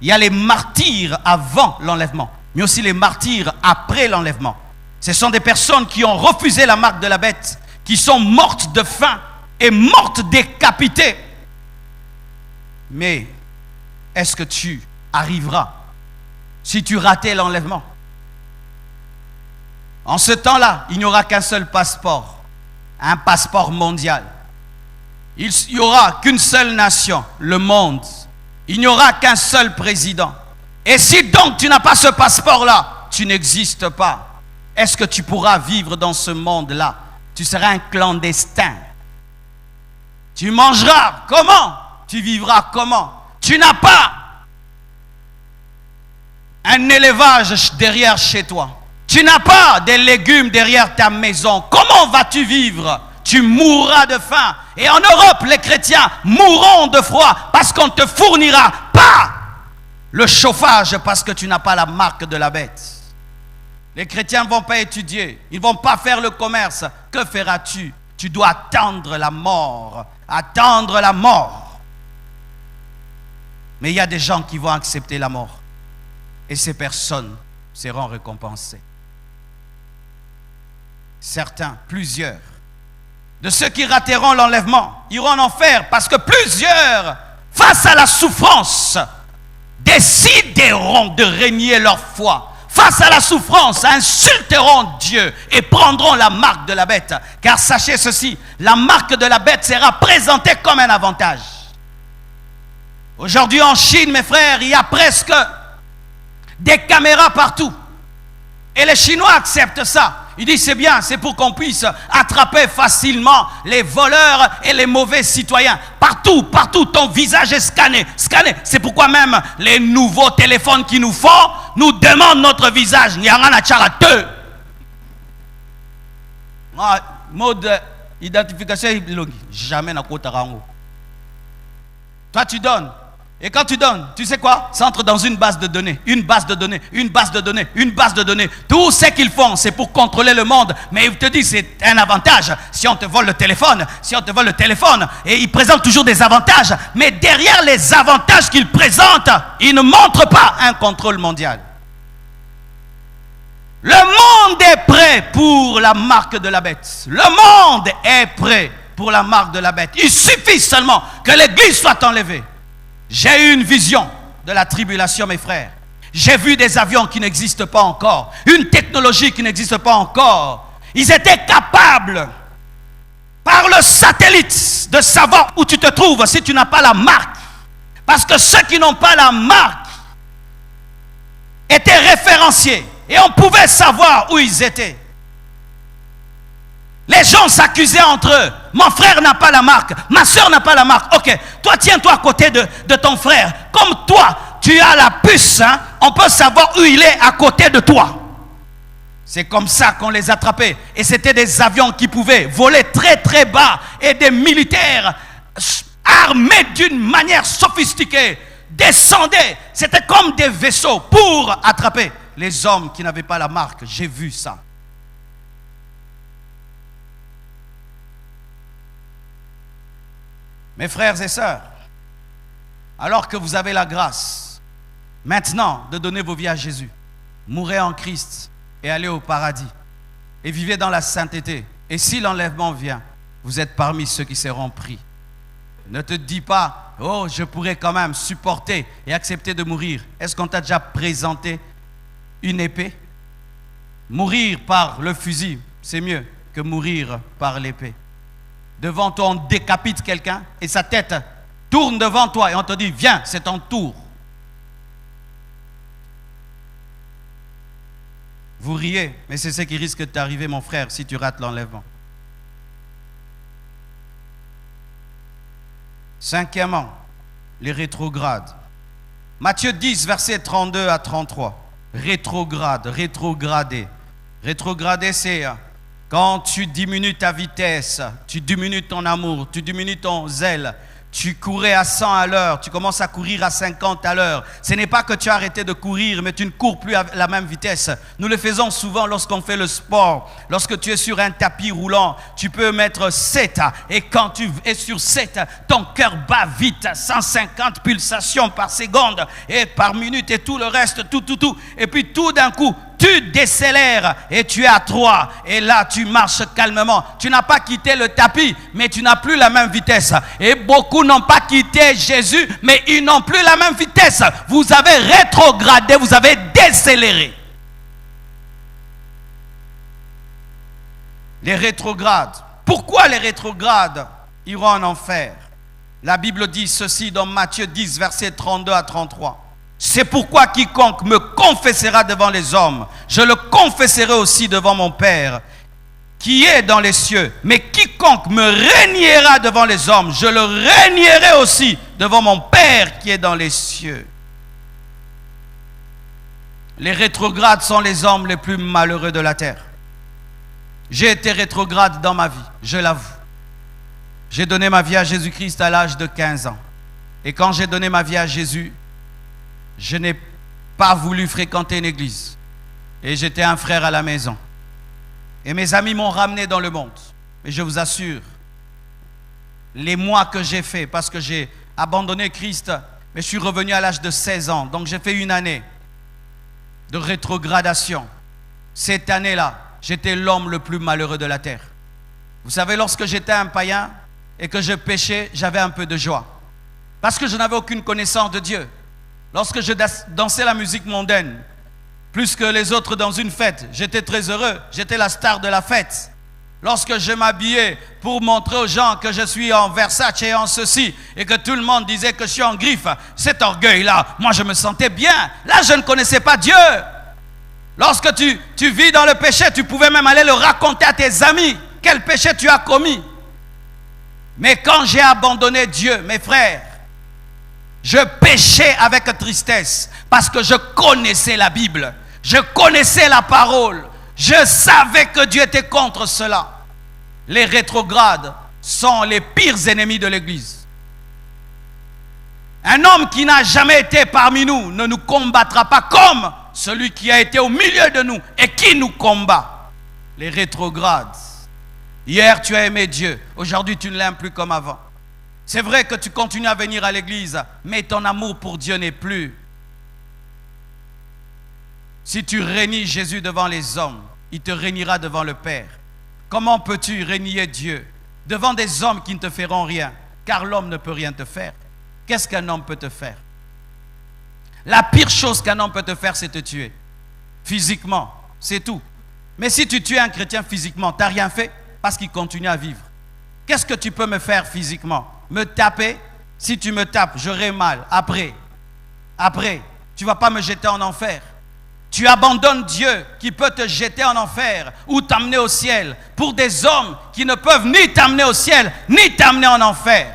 Il y a les martyrs avant l'enlèvement, mais aussi les martyrs après l'enlèvement. Ce sont des personnes qui ont refusé la marque de la bête, qui sont mortes de faim et mortes décapitées. Mais est-ce que tu arrivera si tu ratais l'enlèvement. En ce temps-là, il n'y aura qu'un seul passeport, un passeport mondial. Il n'y aura qu'une seule nation, le monde. Il n'y aura qu'un seul président. Et si donc tu n'as pas ce passeport-là, tu n'existes pas. Est-ce que tu pourras vivre dans ce monde-là? Tu seras un clandestin. Tu mangeras comment? Tu vivras comment? Tu n'as pas un élevage derrière chez toi. Tu n'as pas des légumes derrière ta maison. Comment vas-tu vivre? Tu mourras de faim. Et en Europe, les chrétiens mourront de froid parce qu'on ne te fournira pas le chauffage parce que tu n'as pas la marque de la bête. Les chrétiens ne vont pas étudier. Ils ne vont pas faire le commerce. Que feras-tu? Tu dois attendre la mort. Attendre la mort. Mais il y a des gens qui vont accepter la mort. Et ces personnes seront récompensées. Certains, plusieurs, de ceux qui rateront l'enlèvement iront en enfer parce que plusieurs, face à la souffrance, décideront de régner leur foi. Face à la souffrance, insulteront Dieu et prendront la marque de la bête. Car sachez ceci, la marque de la bête sera présentée comme un avantage. Aujourd'hui en Chine, mes frères, il y a presque des caméras partout. Et les Chinois acceptent ça. Ils disent c'est bien, c'est pour qu'on puisse attraper facilement les voleurs et les mauvais citoyens. Partout, partout, ton visage est scanné. Scanné. C'est pourquoi même les nouveaux téléphones qui nous font nous demandent notre visage. Mode identification, jamais na kotarango. Toi tu donnes. Et quand tu donnes, tu sais quoi? Ça entre dans une base de données, une base de données, une base de données, une base de données. Tout ce qu'ils font, c'est pour contrôler le monde. Mais ils te disent c'est un avantage. Si on te vole le téléphone, et ils présentent toujours des avantages. Mais derrière les avantages qu'ils présentent, ils ne montrent pas un contrôle mondial. Le monde est prêt pour la marque de la bête. Le monde est prêt pour la marque de la bête. Il suffit seulement que l'église soit enlevée. J'ai eu une vision de la tribulation, mes frères. J'ai vu des avions qui n'existent pas encore. Une technologie qui n'existe pas encore. Ils étaient capables, par le satellite, de savoir où tu te trouves si tu n'as pas la marque. Parce que ceux qui n'ont pas la marque étaient référenciés. Et on pouvait savoir où ils étaient. Les gens s'accusaient entre eux. Mon frère n'a pas la marque. Ma soeur n'a pas la marque. Ok, toi tiens-toi à côté de ton frère. Comme toi, tu as la puce, hein, on peut savoir où il est à côté de toi. C'est comme ça qu'on les attrapait. Et c'était des avions qui pouvaient voler très très bas. Et des militaires armés d'une manière sophistiquée descendaient. C'était comme des vaisseaux pour attraper les hommes qui n'avaient pas la marque. J'ai vu ça. Mes frères et sœurs, alors que vous avez la grâce maintenant de donner vos vies à Jésus, mourrez en Christ et allez au paradis et vivez dans la sainteté. Et si l'enlèvement vient, vous êtes parmi ceux qui seront pris. Ne te dis pas, oh, je pourrais quand même supporter et accepter de mourir. Est-ce qu'on t'a déjà présenté une épée? Mourir par le fusil, c'est mieux que mourir par l'épée. Devant toi, on décapite quelqu'un et sa tête tourne devant toi et on te dit, viens, c'est ton tour. Vous riez, mais c'est ce qui risque de t'arriver, mon frère, si tu rates l'enlèvement. Cinquièmement, les rétrogrades. Matthieu 10, versets 32 à 33. Rétrograde, rétrograder. Rétrograder, c'est quand tu diminues ta vitesse, tu diminues ton amour, tu diminues ton zèle. Tu courais à 100 à l'heure, tu commences à courir à 50 à l'heure. Ce n'est pas que tu as arrêté de courir, mais tu ne cours plus à la même vitesse. Nous le faisons souvent lorsqu'on fait le sport. Lorsque tu es sur un tapis roulant, tu peux mettre 7. Et quand tu es sur 7, ton cœur bat vite, 150 pulsations par seconde et par minute et tout le reste, tout. Et puis tout d'un coup, tu décélères et tu es à 3. Et là, tu marches calmement. Tu n'as pas quitté le tapis, mais tu n'as plus la même vitesse. Et beaucoup n'ont pas quitté Jésus, mais ils n'ont plus la même vitesse. Vous avez rétrogradé, vous avez décéléré. Les rétrogrades. Pourquoi les rétrogrades iront en enfer? La Bible dit ceci dans Matthieu 10, versets 32 à 33. C'est pourquoi quiconque me confessera devant les hommes, je le confesserai aussi devant mon Père qui est dans les cieux. Mais quiconque me reniera devant les hommes, je le renierai aussi devant mon Père qui est dans les cieux. Les rétrogrades sont les hommes les plus malheureux de la terre. J'ai été rétrograde dans ma vie, je l'avoue. J'ai donné ma vie à Jésus-Christ à l'âge de 15 ans. Et quand j'ai donné ma vie à Jésus, je n'ai pas voulu fréquenter une église. Et j'étais un frère à la maison. Et mes amis m'ont ramené dans le monde. Mais je vous assure, les mois que j'ai fait, parce que j'ai abandonné Christ, mais je suis revenu à l'âge de 16 ans. Donc j'ai fait une année de rétrogradation. Cette année-là, j'étais l'homme le plus malheureux de la terre. Vous savez, lorsque j'étais un païen et que je péchais, j'avais un peu de joie. Parce que je n'avais aucune connaissance de Dieu. Lorsque je dansais la musique mondaine, plus que les autres dans une fête, j'étais très heureux. J'étais la star de la fête. Lorsque je m'habillais pour montrer aux gens que je suis en Versace et en ceci, et que tout le monde disait que je suis en griffe, cet orgueil-là, moi je me sentais bien. Là, je ne connaissais pas Dieu. Lorsque tu vis dans le péché, tu pouvais même aller le raconter à tes amis. Quel péché tu as commis? Mais quand j'ai abandonné Dieu, mes frères, je péchais avec tristesse parce que je connaissais la Bible. Je connaissais la parole. Je savais que Dieu était contre cela. Les rétrogrades sont les pires ennemis de l'Église. Un homme qui n'a jamais été parmi nous ne nous combattra pas comme celui qui a été au milieu de nous et qui nous combat. Les rétrogrades. Hier, tu as aimé Dieu. Aujourd'hui, tu ne l'aimes plus comme avant. C'est vrai que tu continues à venir à l'église, mais ton amour pour Dieu n'est plus. Si tu renies Jésus devant les hommes, il te régnera devant le Père. Comment peux-tu renier Dieu devant des hommes qui ne te feront rien? Car l'homme ne peut rien te faire. Qu'est-ce qu'un homme peut te faire? La pire chose qu'un homme peut te faire, c'est te tuer. Physiquement, c'est tout. Mais si tu tues un chrétien physiquement, tu n'as rien fait parce qu'il continue à vivre. Qu'est-ce que tu peux me faire physiquement? Me taper? Si tu me tapes, j'aurai mal. Après, tu ne vas pas me jeter en enfer. Tu abandonnes Dieu qui peut te jeter en enfer ou t'amener au ciel pour des hommes qui ne peuvent ni t'amener au ciel, ni t'amener en enfer.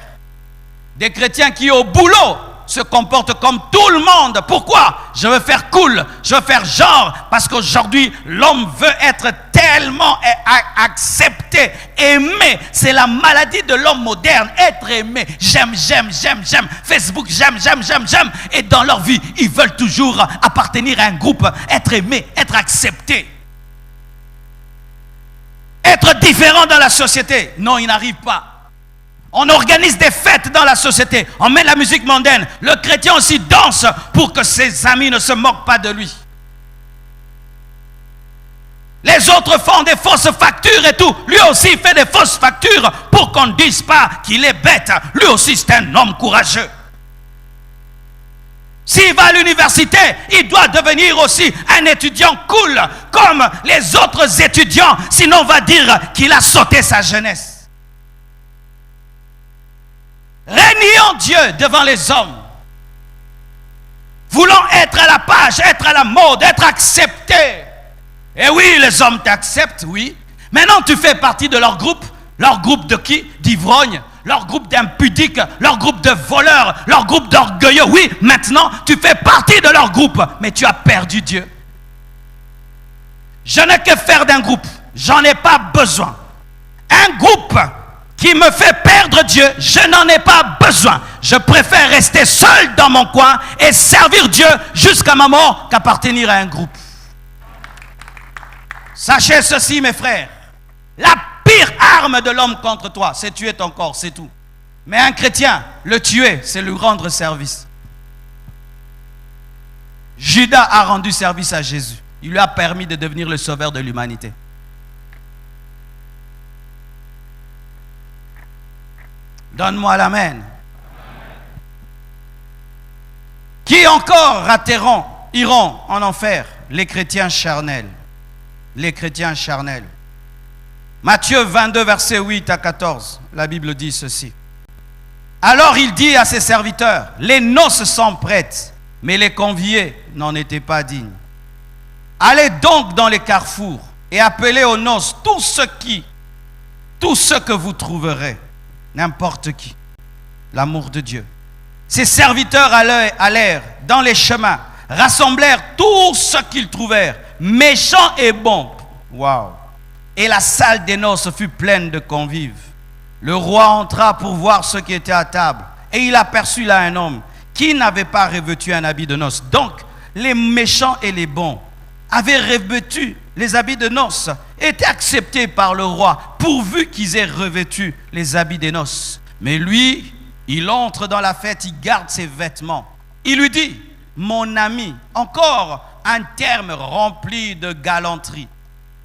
Des chrétiens qui au boulot se comportent comme tout le monde. Pourquoi? Je veux faire cool, je veux faire genre, parce qu'aujourd'hui, l'homme veut être tellement accepté, aimé. C'est la maladie de l'homme moderne, être aimé. J'aime. Facebook, j'aime. Et dans leur vie, ils veulent toujours appartenir à un groupe, être aimé, être accepté. Être différent dans la société. Non, ils n'arrivent pas. On organise des fêtes dans la société. On met la musique mondaine. Le chrétien aussi danse pour que ses amis ne se moquent pas de lui. Les autres font des fausses factures et tout. Lui aussi fait des fausses factures pour qu'on ne dise pas qu'il est bête. Lui aussi c'est un homme courageux. S'il va à l'université, il doit devenir aussi un étudiant cool comme les autres étudiants. Sinon on va dire qu'il a sauté sa jeunesse. Régnons Dieu devant les hommes. Voulons être à la page, être à la mode, être acceptés. Et oui, les hommes t'acceptent, oui. Maintenant, tu fais partie de leur groupe. Leur groupe de qui? D'ivrognes. Leur groupe d'impudiques. Leur groupe de voleurs. Leur groupe d'orgueilleux. Oui, maintenant, tu fais partie de leur groupe. Mais tu as perdu Dieu. Je n'ai que faire d'un groupe. J'en ai pas besoin. Un groupe qui me fait perdre Dieu, je n'en ai pas besoin. Je préfère rester seul dans mon coin et servir Dieu jusqu'à ma mort qu'appartenir à un groupe. Sachez ceci, mes frères. La pire arme de l'homme contre toi, c'est tuer ton corps, c'est tout. Mais un chrétien, le tuer, c'est lui rendre service. Judas a rendu service à Jésus. Il lui a permis de devenir le sauveur de l'humanité. Donne-moi l'amen. Qui encore iront en enfer? Les chrétiens charnels. Les chrétiens charnels. Matthieu 22, versets 8 à 14, la Bible dit ceci. Alors il dit à ses serviteurs, les noces sont prêtes, mais les conviés n'en étaient pas dignes. Allez donc dans les carrefours et appelez aux noces tous ceux que vous trouverez, n'importe qui. L'amour de Dieu. Ses serviteurs allèrent dans les chemins, rassemblèrent tous ceux qu'ils trouvèrent, méchants et bons. Waouh! Et la salle des noces fut pleine de convives. Le roi entra pour voir ceux qui étaient à table, et il aperçut là un homme qui n'avait pas revêtu un habit de noces. Donc, les méchants et les bons avaient revêtu les habits de noces, étaient acceptés par le roi, pourvu qu'ils aient revêtu les habits des noces. Mais lui, il entre dans la fête, il garde ses vêtements. Il lui dit, mon ami, encore un terme rempli de galanterie.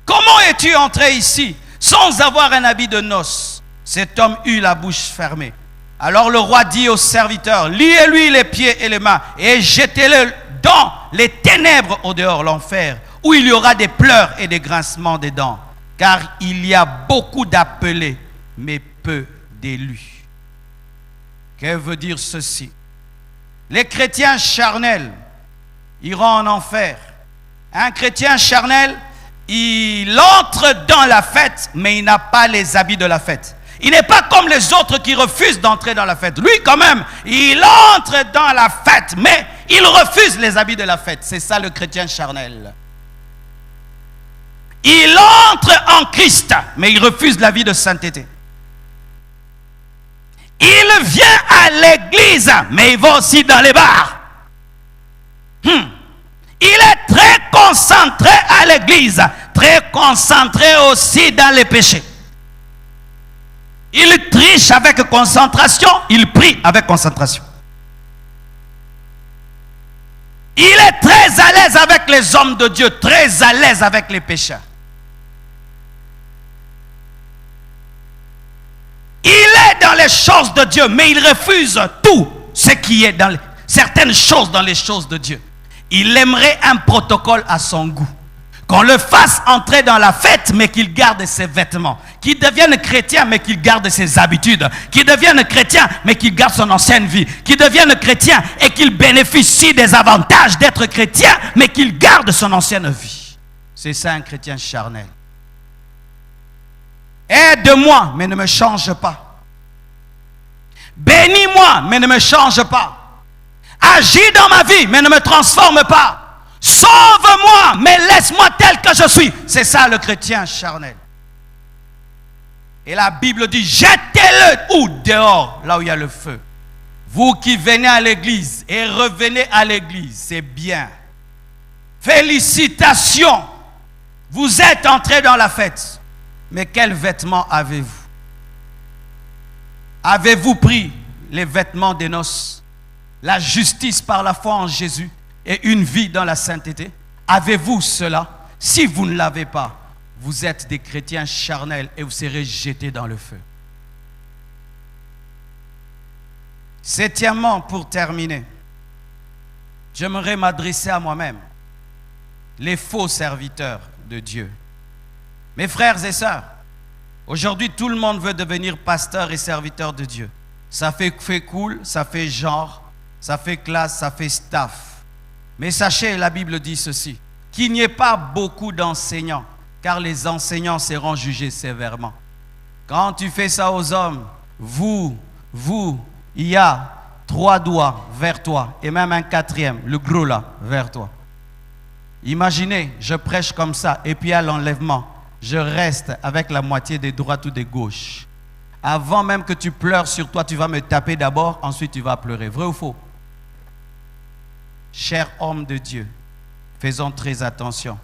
Comment es-tu entré ici sans avoir un habit de noces? Cet homme eut la bouche fermée. Alors le roi dit aux serviteurs, liez-lui les pieds et les mains et jetez-le dans les ténèbres au dehors, l'enfer, où il y aura des pleurs et des grincements des dents. Car il y a beaucoup d'appelés, mais peu d'élus. Que veut dire ceci? Les chrétiens charnels iront en enfer. Un chrétien charnel, il entre dans la fête, mais il n'a pas les habits de la fête. Il n'est pas comme les autres qui refusent d'entrer dans la fête. Lui, quand même, il entre dans la fête, mais il refuse les habits de la fête. C'est ça le chrétien charnel. Il entre en Christ, mais il refuse la vie de sainteté. Il vient à l'église, mais il va aussi dans les bars. Il est très concentré à l'église, très concentré aussi dans les péchés. Il triche avec concentration, il prie avec concentration. Il est très à l'aise avec les hommes de Dieu, très à l'aise avec les pécheurs. Il est dans les choses de Dieu, mais il refuse tout ce qui est dans certaines choses dans les choses de Dieu. Il aimerait un protocole à son goût. Qu'on le fasse entrer dans la fête, mais qu'il garde ses vêtements. Qu'il devienne chrétien, mais qu'il garde ses habitudes. Qu'il devienne chrétien, mais qu'il garde son ancienne vie. Qu'il devienne chrétien et qu'il bénéficie des avantages d'être chrétien, mais qu'il garde son ancienne vie. C'est ça un chrétien charnel. Aide-moi, mais ne me change pas. Bénis-moi, mais ne me change pas. Agis dans ma vie, mais ne me transforme pas. Sauve-moi, mais laisse-moi tel que je suis. C'est ça le chrétien charnel. Et la Bible dit, jetez-le où? Dehors, là où il y a le feu. Vous qui venez à l'église et revenez à l'église, c'est bien. Félicitations. Vous êtes entrés dans la fête. Mais quels vêtements avez-vous? Avez-vous pris les vêtements des noces? La justice par la foi en Jésus et une vie dans la sainteté? Avez-vous cela? Si vous ne l'avez pas, vous êtes des chrétiens charnels et vous serez jetés dans le feu. Septièmement, pour terminer, j'aimerais m'adresser à moi-même, les faux serviteurs de Dieu. Mes frères et sœurs, aujourd'hui tout le monde veut devenir pasteur et serviteur de Dieu. Ça fait cool, ça fait genre, ça fait classe, ça fait staff. Mais sachez, la Bible dit ceci, qu'il n'y ait pas beaucoup d'enseignants, car les enseignants seront jugés sévèrement. Quand tu fais ça aux hommes, il y a 3 doigts vers toi, et même un 4e, le gros là, vers toi. Imaginez, je prêche comme ça, et puis à l'enlèvement, je reste avec la moitié des droites ou des gauches. Avant même que tu pleures sur toi, tu vas me taper d'abord, ensuite tu vas pleurer. Vrai ou faux? Chers hommes de Dieu, faisons très attention.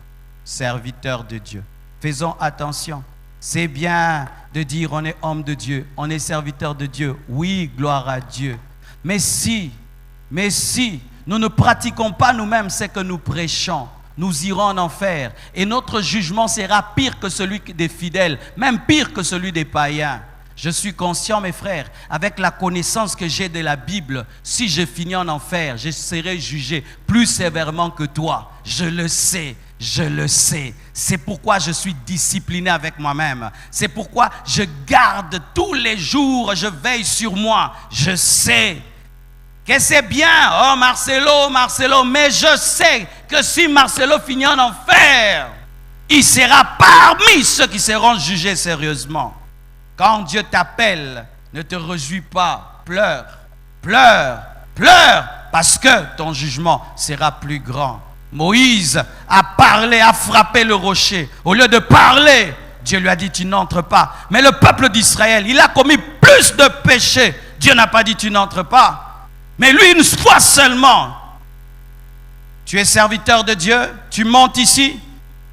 Serviteurs de Dieu, faisons attention. C'est bien de dire on est homme de Dieu, on est serviteur de Dieu. Oui, gloire à Dieu. Mais si nous ne pratiquons pas nous-mêmes ce que nous prêchons, nous irons en enfer. Et notre jugement sera pire que celui des fidèles, même pire que celui des païens. Je suis conscient, mes frères, avec la connaissance que j'ai de la Bible, si je finis en enfer, je serai jugé plus sévèrement que toi. Je le sais. Je le sais. C'est pourquoi je suis discipliné avec moi-même. C'est pourquoi je garde tous les jours, je veille sur moi. Je sais que c'est bien. Oh Marcelo, mais je sais que si Marcelo finit en enfer, il sera parmi ceux qui seront jugés sérieusement. Quand Dieu t'appelle, ne te réjouis pas. Pleure, pleure, pleure, parce que ton jugement sera plus grand. Moïse a parlé, a frappé le rocher. Au lieu de parler, Dieu lui a dit, tu n'entres pas. Mais le peuple d'Israël, il a commis plus de péchés. Dieu n'a pas dit, tu n'entres pas. Mais lui, une fois seulement. Tu es serviteur de Dieu, tu montes ici,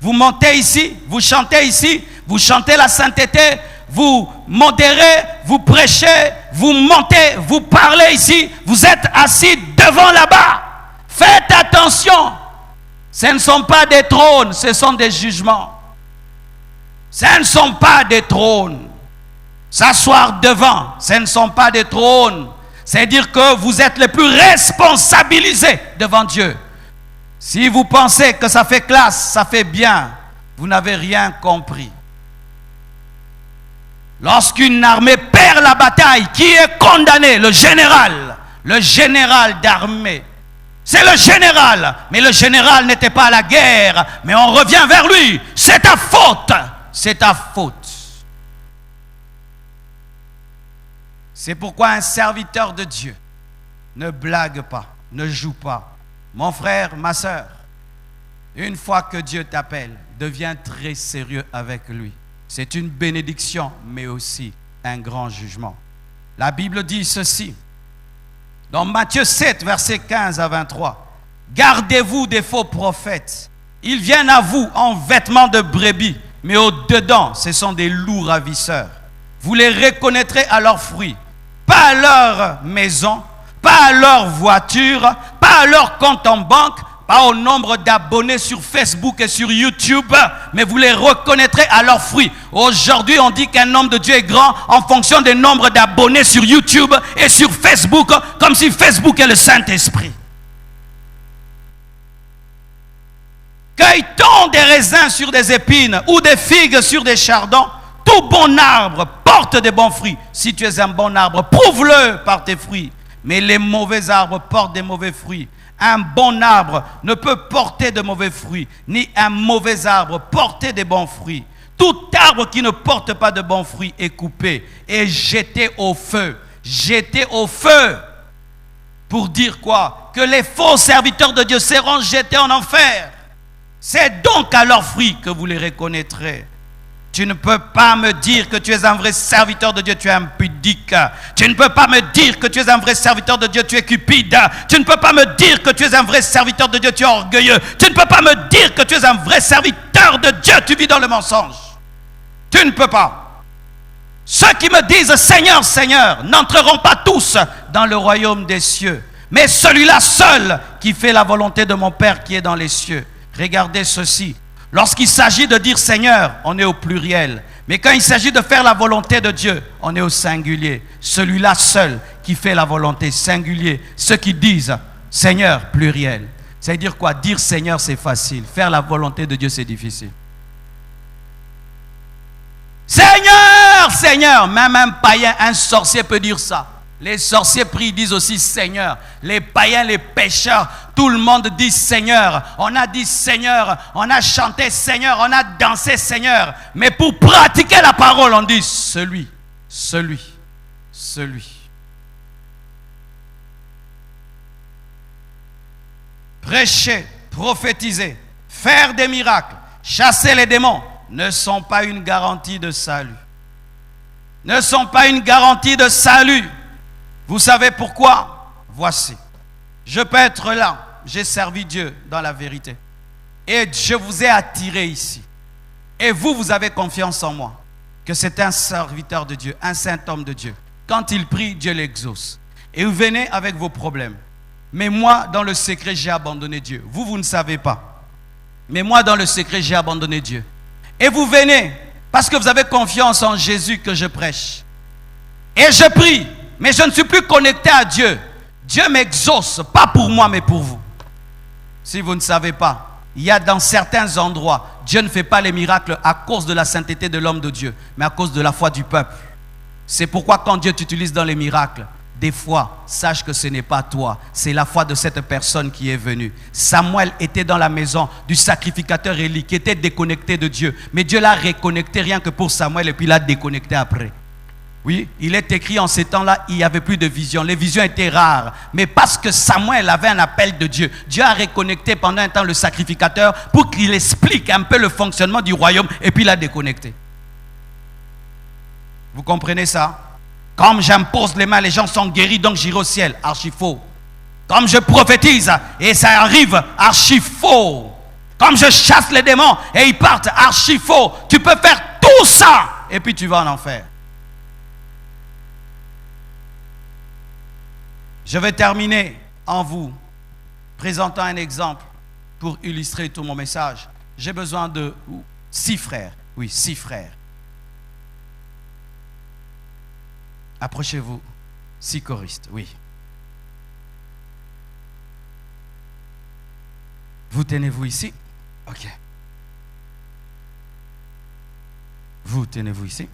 vous montez ici, vous chantez la sainteté, vous modérez, vous prêchez, vous montez, vous parlez ici, vous êtes assis devant là-bas. Faites attention. Ce ne sont pas des trônes, ce sont des jugements. Ce ne sont pas des trônes. S'asseoir devant, ce ne sont pas des trônes. C'est dire que vous êtes les plus responsabilisés devant Dieu. Si vous pensez que ça fait classe, ça fait bien, vous n'avez rien compris. Lorsqu'une armée perd la bataille, qui est condamné? Le général d'armée. C'est le général, mais le général n'était pas à la guerre, mais on revient vers lui. C'est ta faute, c'est ta faute. C'est pourquoi un serviteur de Dieu ne blague pas, ne joue pas. Mon frère, ma soeur, une fois que Dieu t'appelle, deviens très sérieux avec lui. C'est une bénédiction, mais aussi un grand jugement. La Bible dit ceci. Dans Matthieu 7, versets 15 à 23, « Gardez-vous des faux prophètes. Ils viennent à vous en vêtements de brebis, mais au-dedans, ce sont des loups ravisseurs. Vous les reconnaîtrez à leurs fruits, pas à leur maison, pas à leur voiture, pas à leur compte en banque, pas au nombre d'abonnés sur Facebook et sur YouTube, mais vous les reconnaîtrez à leurs fruits. » Aujourd'hui, on dit qu'un homme de Dieu est grand en fonction du nombre d'abonnés sur YouTube et sur Facebook, comme si Facebook est le Saint-Esprit. Cueille-t-on des raisins sur des épines ou des figues sur des chardons? Tout bon arbre porte des bons fruits. Si tu es un bon arbre, prouve-le par tes fruits. Mais les mauvais arbres portent des mauvais fruits. Un bon arbre ne peut porter de mauvais fruits, ni un mauvais arbre porter des bons fruits. Tout arbre qui ne porte pas de bons fruits est coupé et jeté au feu. Jeté au feu. Pour dire quoi? Que les faux serviteurs de Dieu seront jetés en enfer. C'est donc à leurs fruits que vous les reconnaîtrez. Tu ne peux pas me dire que tu es un vrai serviteur de Dieu, tu es impudique. Tu ne peux pas me dire que tu es un vrai serviteur de Dieu, tu es cupide. Tu ne peux pas me dire que tu es un vrai serviteur de Dieu, tu es orgueilleux. Tu ne peux pas me dire que tu es un vrai serviteur de Dieu, tu vis dans le mensonge. Tu ne peux pas. Ceux qui me disent Seigneur, Seigneur, n'entreront pas tous dans le royaume des cieux, mais celui-là seul qui fait la volonté de mon Père qui est dans les cieux. Regardez ceci. Lorsqu'il s'agit de dire Seigneur, on est au pluriel. Mais quand il s'agit de faire la volonté de Dieu, on est au singulier. Celui-là seul qui fait la volonté, singulier. Ceux qui disent Seigneur, pluriel. C'est-à-dire quoi? Dire Seigneur, c'est facile. Faire la volonté de Dieu, c'est difficile. Seigneur, Seigneur. Même un païen, un sorcier peut dire ça. Les sorciers prient, disent aussi Seigneur. Les païens, les pécheurs, tout le monde dit Seigneur. On a dit Seigneur, on a chanté Seigneur, on a dansé Seigneur. Mais pour pratiquer la parole, on dit celui. Prêcher, prophétiser, faire des miracles, chasser les démons ne sont pas une garantie de salut. Ne sont pas une garantie de salut. Vous savez pourquoi? Voici. Je peux être là. J'ai servi Dieu dans la vérité. Et je vous ai attiré ici. Et vous avez confiance en moi. Que c'est un serviteur de Dieu, un saint homme de Dieu. Quand il prie, Dieu l'exauce. Et vous venez avec vos problèmes. Mais moi, dans le secret, j'ai abandonné Dieu. Vous ne savez pas. Mais moi, dans le secret, j'ai abandonné Dieu. Et vous venez, parce que vous avez confiance en Jésus que je prêche. Et je prie, mais je ne suis plus connecté à Dieu. Dieu m'exauce, pas pour moi, mais pour vous. Si vous ne savez pas, il y a dans certains endroits, Dieu ne fait pas les miracles à cause de la sainteté de l'homme de Dieu, mais à cause de la foi du peuple. C'est pourquoi quand Dieu t'utilise dans les miracles, des fois, sache que ce n'est pas toi, c'est la foi de cette personne qui est venue. Samuel était dans la maison du sacrificateur Élie, qui était déconnecté de Dieu. Mais Dieu l'a reconnecté rien que pour Samuel et puis l'a déconnecté après. Oui, il est écrit en ces temps-là, il n'y avait plus de vision. Les visions étaient rares. Mais parce que Samuel avait un appel de Dieu, Dieu a reconnecté pendant un temps le sacrificateur pour qu'il explique un peu le fonctionnement du royaume et puis l'a déconnecté. Vous comprenez ça? Comme j'impose les mains, les gens sont guéris, donc j'irai au ciel. Archi faux. Comme je prophétise et ça arrive, archi faux. Comme je chasse les démons et ils partent, archi faux. Tu peux faire tout ça et puis tu vas en enfer. Je vais terminer en vous présentant un exemple pour illustrer tout mon message. J'ai besoin de 6 frères. Oui, 6 frères. Approchez-vous. 6 choristes, oui. Vous tenez-vous ici? Ok. Vous tenez-vous ici?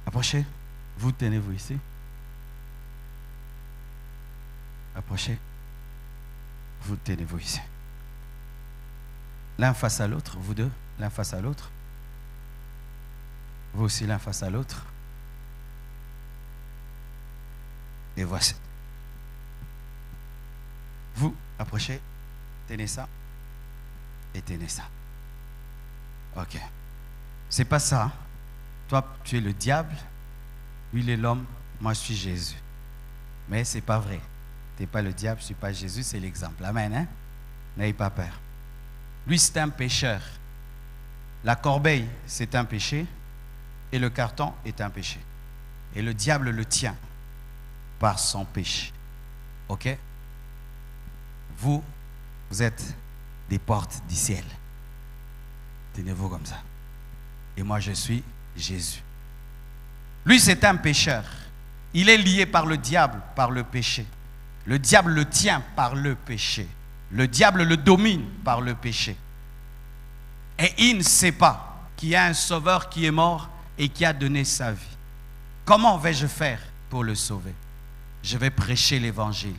Approchez. Vous tenez-vous ici? Approchez. Vous tenez-vous ici. L'un face à l'autre, vous deux, l'un face à l'autre. Vous aussi l'un face à l'autre. Et voici. Vous, approchez, tenez ça et tenez ça. Ok. C'est pas ça. Toi, tu es le diable, lui, il est l'homme, moi, je suis Jésus. Mais c'est pas vrai. Tu n'es pas le diable, je ne suis pas Jésus, c'est l'exemple. Amen, hein? N'ayez pas peur. Lui, c'est un pécheur. La corbeille, c'est un péché. Et le carton est un péché. Et le diable le tient par son péché. Ok? Vous êtes des portes du ciel. Tenez-vous comme ça. Et moi, je suis Jésus. Lui, c'est un pécheur. Il est lié par le diable, par le péché. Le diable le tient par le péché. Le diable le domine par le péché. Et il ne sait pas qu'il y a un sauveur qui est mort et qui a donné sa vie. Comment vais-je faire pour le sauver? Je vais prêcher l'évangile.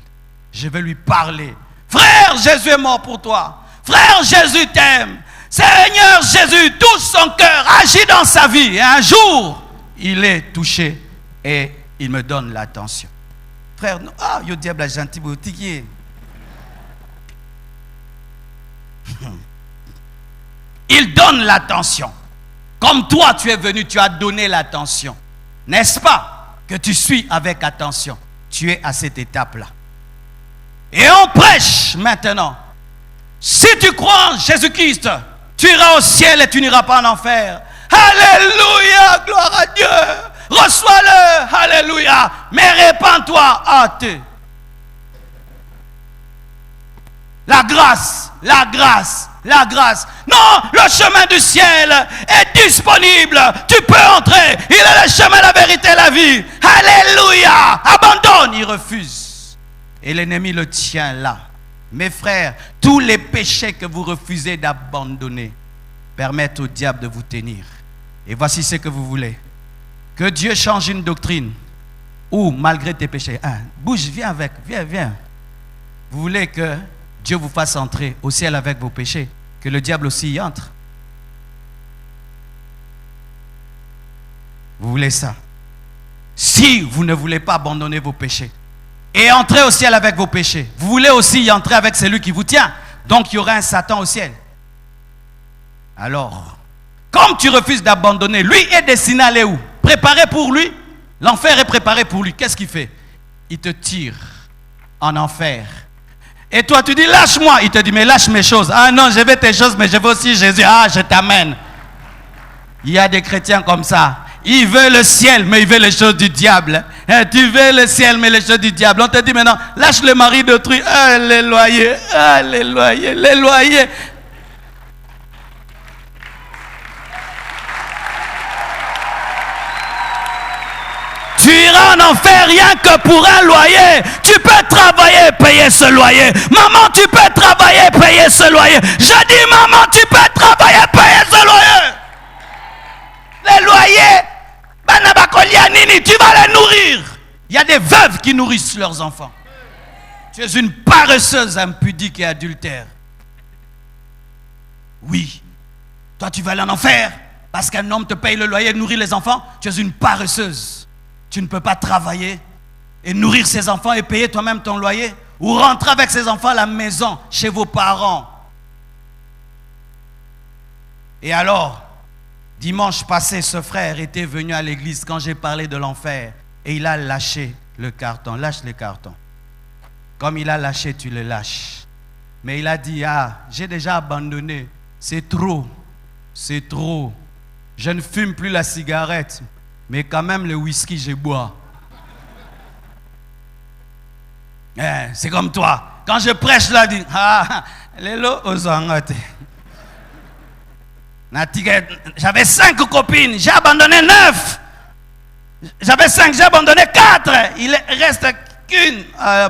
Je vais lui parler. Frère, Jésus est mort pour toi. Frère, Jésus t'aime. Seigneur Jésus touche son cœur, agit dans sa vie. Et un jour, il est touché et il me donne l'attention. Frère, ah, yo diable a gentil boutique. Il donne l'attention. Comme toi, tu es venu, tu as donné l'attention. N'est-ce pas que tu suis avec attention? Tu es à cette étape-là. Et on prêche maintenant. Si tu crois en Jésus-Christ, tu iras au ciel et tu n'iras pas en enfer. Alléluia, gloire à Dieu. Reçois-le, alléluia. Mais répands-toi, athée. La grâce, la grâce, la grâce. Non, le chemin du ciel est disponible. Tu peux entrer. Il est le chemin, la vérité, la vie. Alléluia. Abandonne, il refuse. Et l'ennemi le tient là. Mes frères, tous les péchés que vous refusez d'abandonner permettent au diable de vous tenir. Et voici ce que vous voulez. Que Dieu change une doctrine. Ou malgré tes péchés. Bouge, viens avec. Viens. Vous voulez que Dieu vous fasse entrer au ciel avec vos péchés. Que le diable aussi y entre. Vous voulez ça? Si vous ne voulez pas abandonner vos péchés et entrer au ciel avec vos péchés, vous voulez aussi y entrer avec celui qui vous tient. Donc il y aura un Satan au ciel. Alors, comme tu refuses d'abandonner, lui est destiné à aller où? Préparé pour lui. L'enfer est préparé pour lui. Qu'est-ce qu'il fait? Il te tire en enfer. Et toi, tu dis, lâche-moi. Il te dit, mais lâche mes choses. Ah non, je veux tes choses, mais je veux aussi Jésus. Ah, je t'amène. Il y a des chrétiens comme ça. Il veut le ciel, mais il veut les choses du diable. Tu veux le ciel, mais les choses du diable. On te dit maintenant, lâche le mari d'autrui. Ah, les loyers, les loyers. Tu iras en enfer rien que pour un loyer. Tu peux travailler et payer ce loyer. Maman, tu peux travailler et payer ce loyer. Je dis, maman, tu peux travailler et payer ce loyer. Les loyers, tu vas les nourrir. Il y a des veuves qui nourrissent leurs enfants. Tu es une paresseuse impudique et adultère. Oui. Toi, tu vas aller en enfer parce qu'un homme te paye le loyer et nourrit les enfants. Tu es une paresseuse. Tu ne peux pas travailler et nourrir ses enfants et payer toi-même ton loyer ou rentrer avec ses enfants à la maison chez vos parents. Et alors, dimanche passé, ce frère était venu à l'église quand j'ai parlé de l'enfer et il a lâché le carton. Lâche le carton. Comme il a lâché, tu le lâches. Mais il a dit, j'ai déjà abandonné. C'est trop. C'est trop. Je ne fume plus la cigarette. Mais quand même, le whisky, je bois. C'est comme toi. Quand je prêche là, je dis, les lots aux angotes. J'avais 5 copines, j'ai abandonné 9. J'avais 5, j'ai abandonné 4. Il reste qu'une.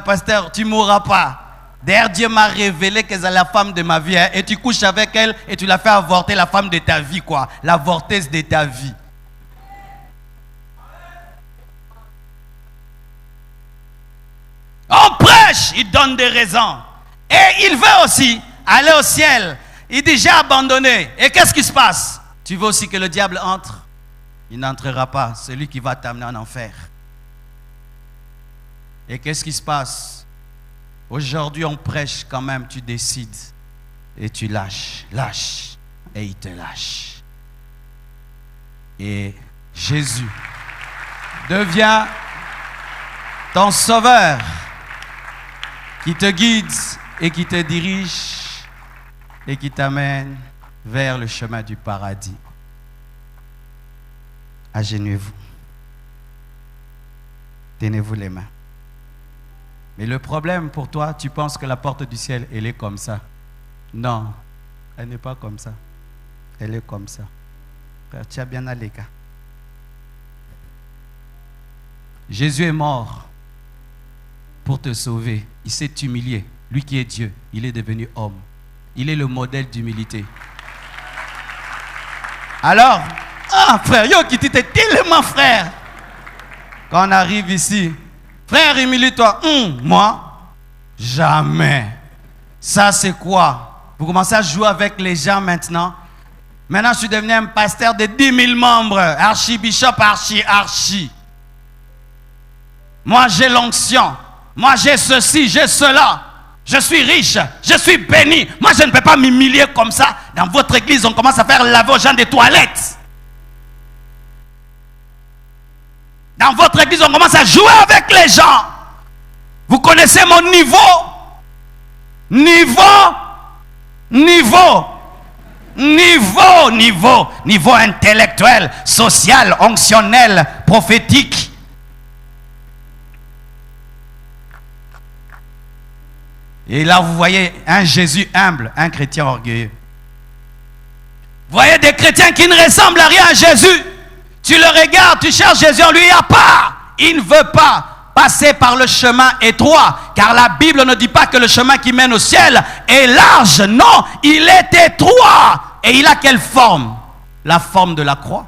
Pasteur, tu ne mourras pas. D'ailleurs, Dieu m'a révélé que c'est la femme de ma vie. Et tu couches avec elle et tu l'as fait avorter, la femme de ta vie, quoi. L'avorteuse de ta vie. On prêche, il donne des raisons. Et il veut aussi aller au ciel. Il dit, j'ai abandonné. Et qu'est-ce qui se passe? Tu veux aussi que le diable entre? Il n'entrera pas. C'est lui qui va t'amener en enfer. Et qu'est-ce qui se passe? Aujourd'hui, on prêche quand même. Tu décides. Et tu lâches. Lâche. Et il te lâche. Et Jésus devient ton sauveur, qui te guide et qui te dirige et qui t'amène vers le chemin du paradis. Agenouillez-vous. Tenez-vous les mains. Mais le problème pour toi, tu penses que la porte du ciel, elle est comme ça. Non, elle n'est pas comme ça. Elle est comme ça. Frère, tu as bien allé, cas. Jésus est mort pour te sauver. Il s'est humilié. Lui qui est Dieu, il est devenu homme. Il est le modèle d'humilité. Alors, frère, yo qui t'es tellement frère. Quand on arrive ici, frère, humilie-toi. Moi, jamais. Ça, c'est quoi? Vous commencez à jouer avec les gens maintenant. Maintenant, je suis devenu un pasteur de 10 000 membres. Archibishop, archi. Moi, j'ai l'onction. Moi, j'ai ceci, j'ai cela. Je suis riche, je suis béni. Moi, je ne peux pas m'humilier comme ça. Dans votre église, on commence à faire laver aux gens des toilettes. Dans votre église, on commence à jouer avec les gens. Vous connaissez mon niveau? Niveau intellectuel, social, onctionnel, prophétique. Et là, vous voyez un Jésus humble, un chrétien orgueilleux. Vous voyez des chrétiens qui ne ressemblent à rien à Jésus. Tu le regardes, tu cherches Jésus, on lui dit pas. Il ne veut pas passer par le chemin étroit. Car la Bible ne dit pas que le chemin qui mène au ciel est large. Non, il est étroit. Et il a quelle forme? La forme de la croix.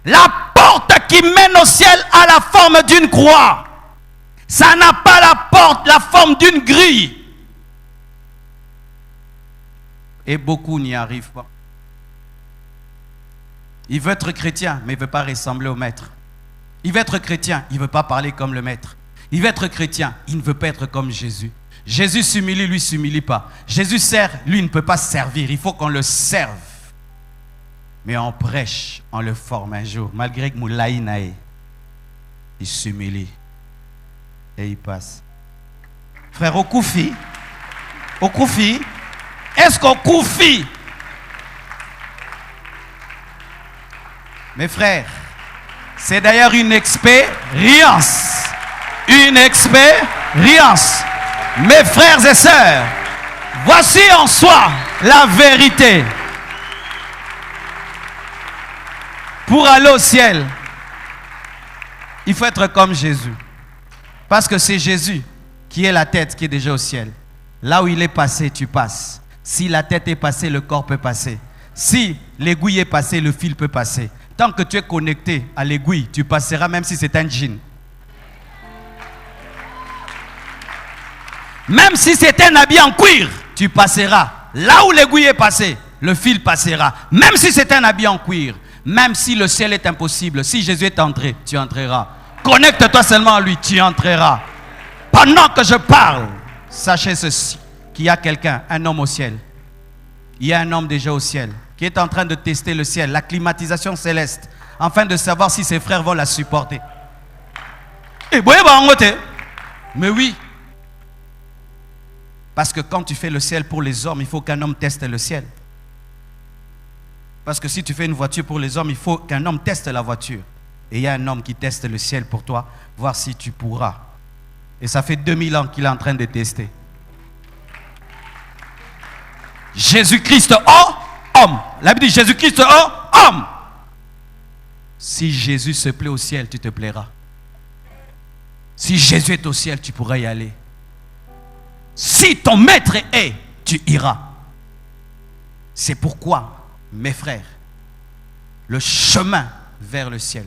La porte qui mène au ciel a la forme d'une croix. Ça n'a pas la forme d'une grille. Et beaucoup n'y arrivent pas. Il veut être chrétien, mais il ne veut pas ressembler au maître. Il veut être chrétien, il ne veut pas parler comme le maître. Il veut être chrétien, il ne veut pas être comme Jésus. Jésus s'humilie, lui ne s'humilie pas. Jésus sert, lui ne peut pas servir. Il faut qu'on le serve. Mais on prêche, on le forme un jour. Malgré que Moulaïnaï, il s'humilie. Et il passe. Frère, au Koufi, est-ce qu'au Koufi, Mes frères, c'est d'ailleurs une expérience. Une expérience. Mes frères et sœurs, voici en soi la vérité. Pour aller au ciel, il faut être comme Jésus. Parce que c'est Jésus qui est la tête qui est déjà au ciel. Là où il est passé, tu passes. Si la tête est passée, le corps peut passer. Si l'aiguille est passée, le fil peut passer. Tant que tu es connecté à l'aiguille, tu passeras même si c'est un jean. Même si c'est un habit en cuir, tu passeras. Là où l'aiguille est passée, le fil passera. Même si c'est un habit en cuir, même si le ciel est impossible, si Jésus est entré, tu entreras. Connecte-toi seulement à lui, tu entreras. Pendant que je parle, sachez ceci, qu'il y a quelqu'un, un homme au ciel. Il y a un homme déjà au ciel qui est en train de tester le ciel, la climatisation céleste, afin de savoir si ses frères vont la supporter. Mais oui. Parce que quand tu fais le ciel pour les hommes, il faut qu'un homme teste le ciel. Parce que si tu fais une voiture pour les hommes, il faut qu'un homme teste la voiture. Et il y a un homme qui teste le ciel pour toi, voir si tu pourras. Et ça fait 2000 ans qu'il est en train de tester. Jésus-Christ, oh, homme. La Bible dit Jésus-Christ, oh, homme. Si Jésus se plaît au ciel, tu te plairas. Si Jésus est au ciel, tu pourras y aller. Si ton maître est, tu iras. C'est pourquoi, mes frères, le chemin vers le ciel,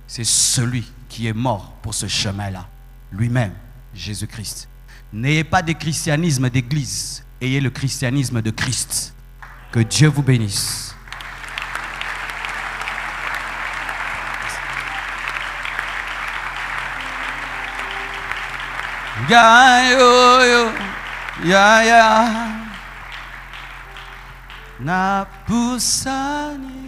c'est celui qui est mort pour ce chemin-là. Lui-même, Jésus-Christ. N'ayez pas de christianisme d'église, ayez le christianisme de Christ. Que Dieu vous bénisse. Ya yo yo, ya ya, na pusani.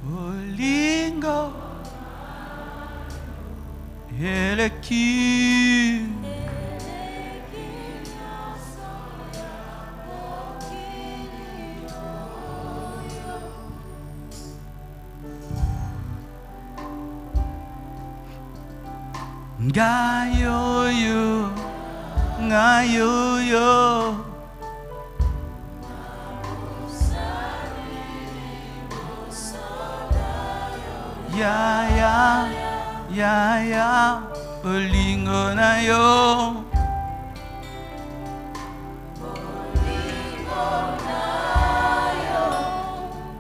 Olingo, eleki. Ngayoyo, ngayoyo. Ya ya, ya ya, olingo na yo. Olingo na yo.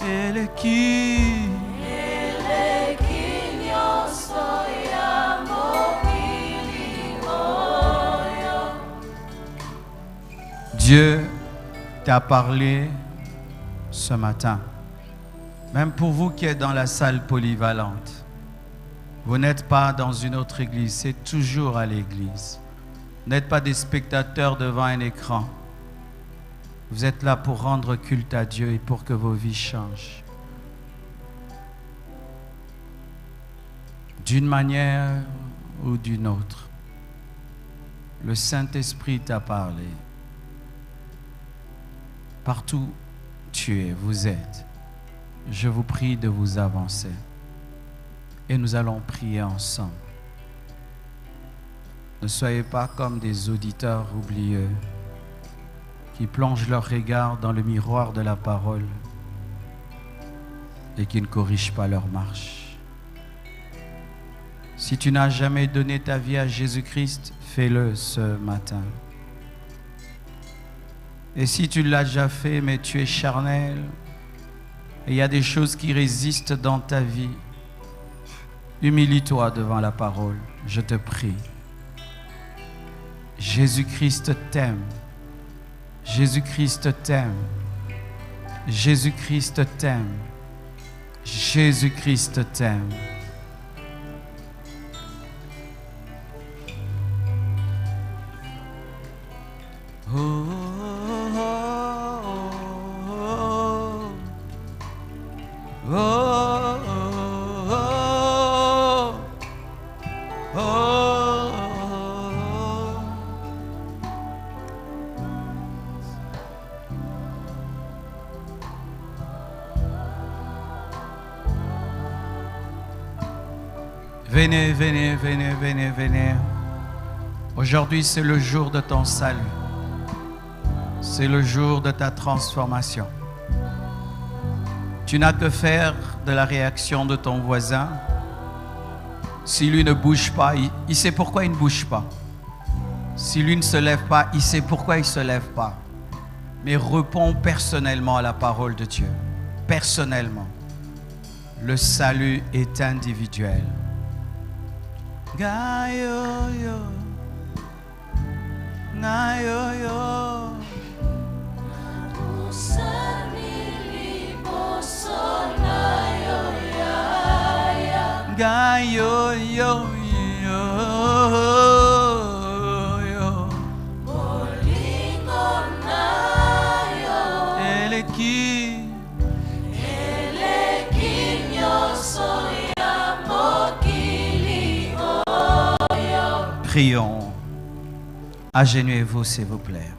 Eleki. Eleki nyonso ya mokili oyo. Dieu t'a parlé ce matin. Même pour vous qui êtes dans la salle polyvalente, vous n'êtes pas dans une autre église, c'est toujours à l'église. Vous n'êtes pas des spectateurs devant un écran. Vous êtes là pour rendre culte à Dieu et pour que vos vies changent. D'une manière ou d'une autre, le Saint-Esprit t'a parlé. Partout où tu es, vous êtes. Je vous prie de vous avancer et nous allons prier ensemble. Ne soyez pas comme des auditeurs oublieux qui plongent leur regard dans le miroir de la parole et qui ne corrigent pas leur marche. Si tu n'as jamais donné ta vie à Jésus-Christ, fais-le ce matin. Et si tu l'as déjà fait, mais tu es charnel, et il y a des choses qui résistent dans ta vie, humilie-toi devant la parole, je te prie. Jésus-Christ t'aime. Jésus-Christ t'aime. Jésus-Christ t'aime. Jésus-Christ t'aime. Oh. Oh, oh, oh, oh, Venez, venez, venez, venez, venez. Aujourd'hui, c'est le jour de ton salut. C'est le jour de ta transformation. Tu n'as que faire de la réaction de ton voisin. Si lui ne bouge pas, il sait pourquoi il ne bouge pas. Si lui ne se lève pas, il sait pourquoi il ne se lève pas. Mais réponds personnellement à la parole de Dieu. Personnellement. Le salut est individuel. Gaïo-yo. Gaïo-yo. Gaïo-yo. Prions. Agenouillez-vous, s'il vous plaît.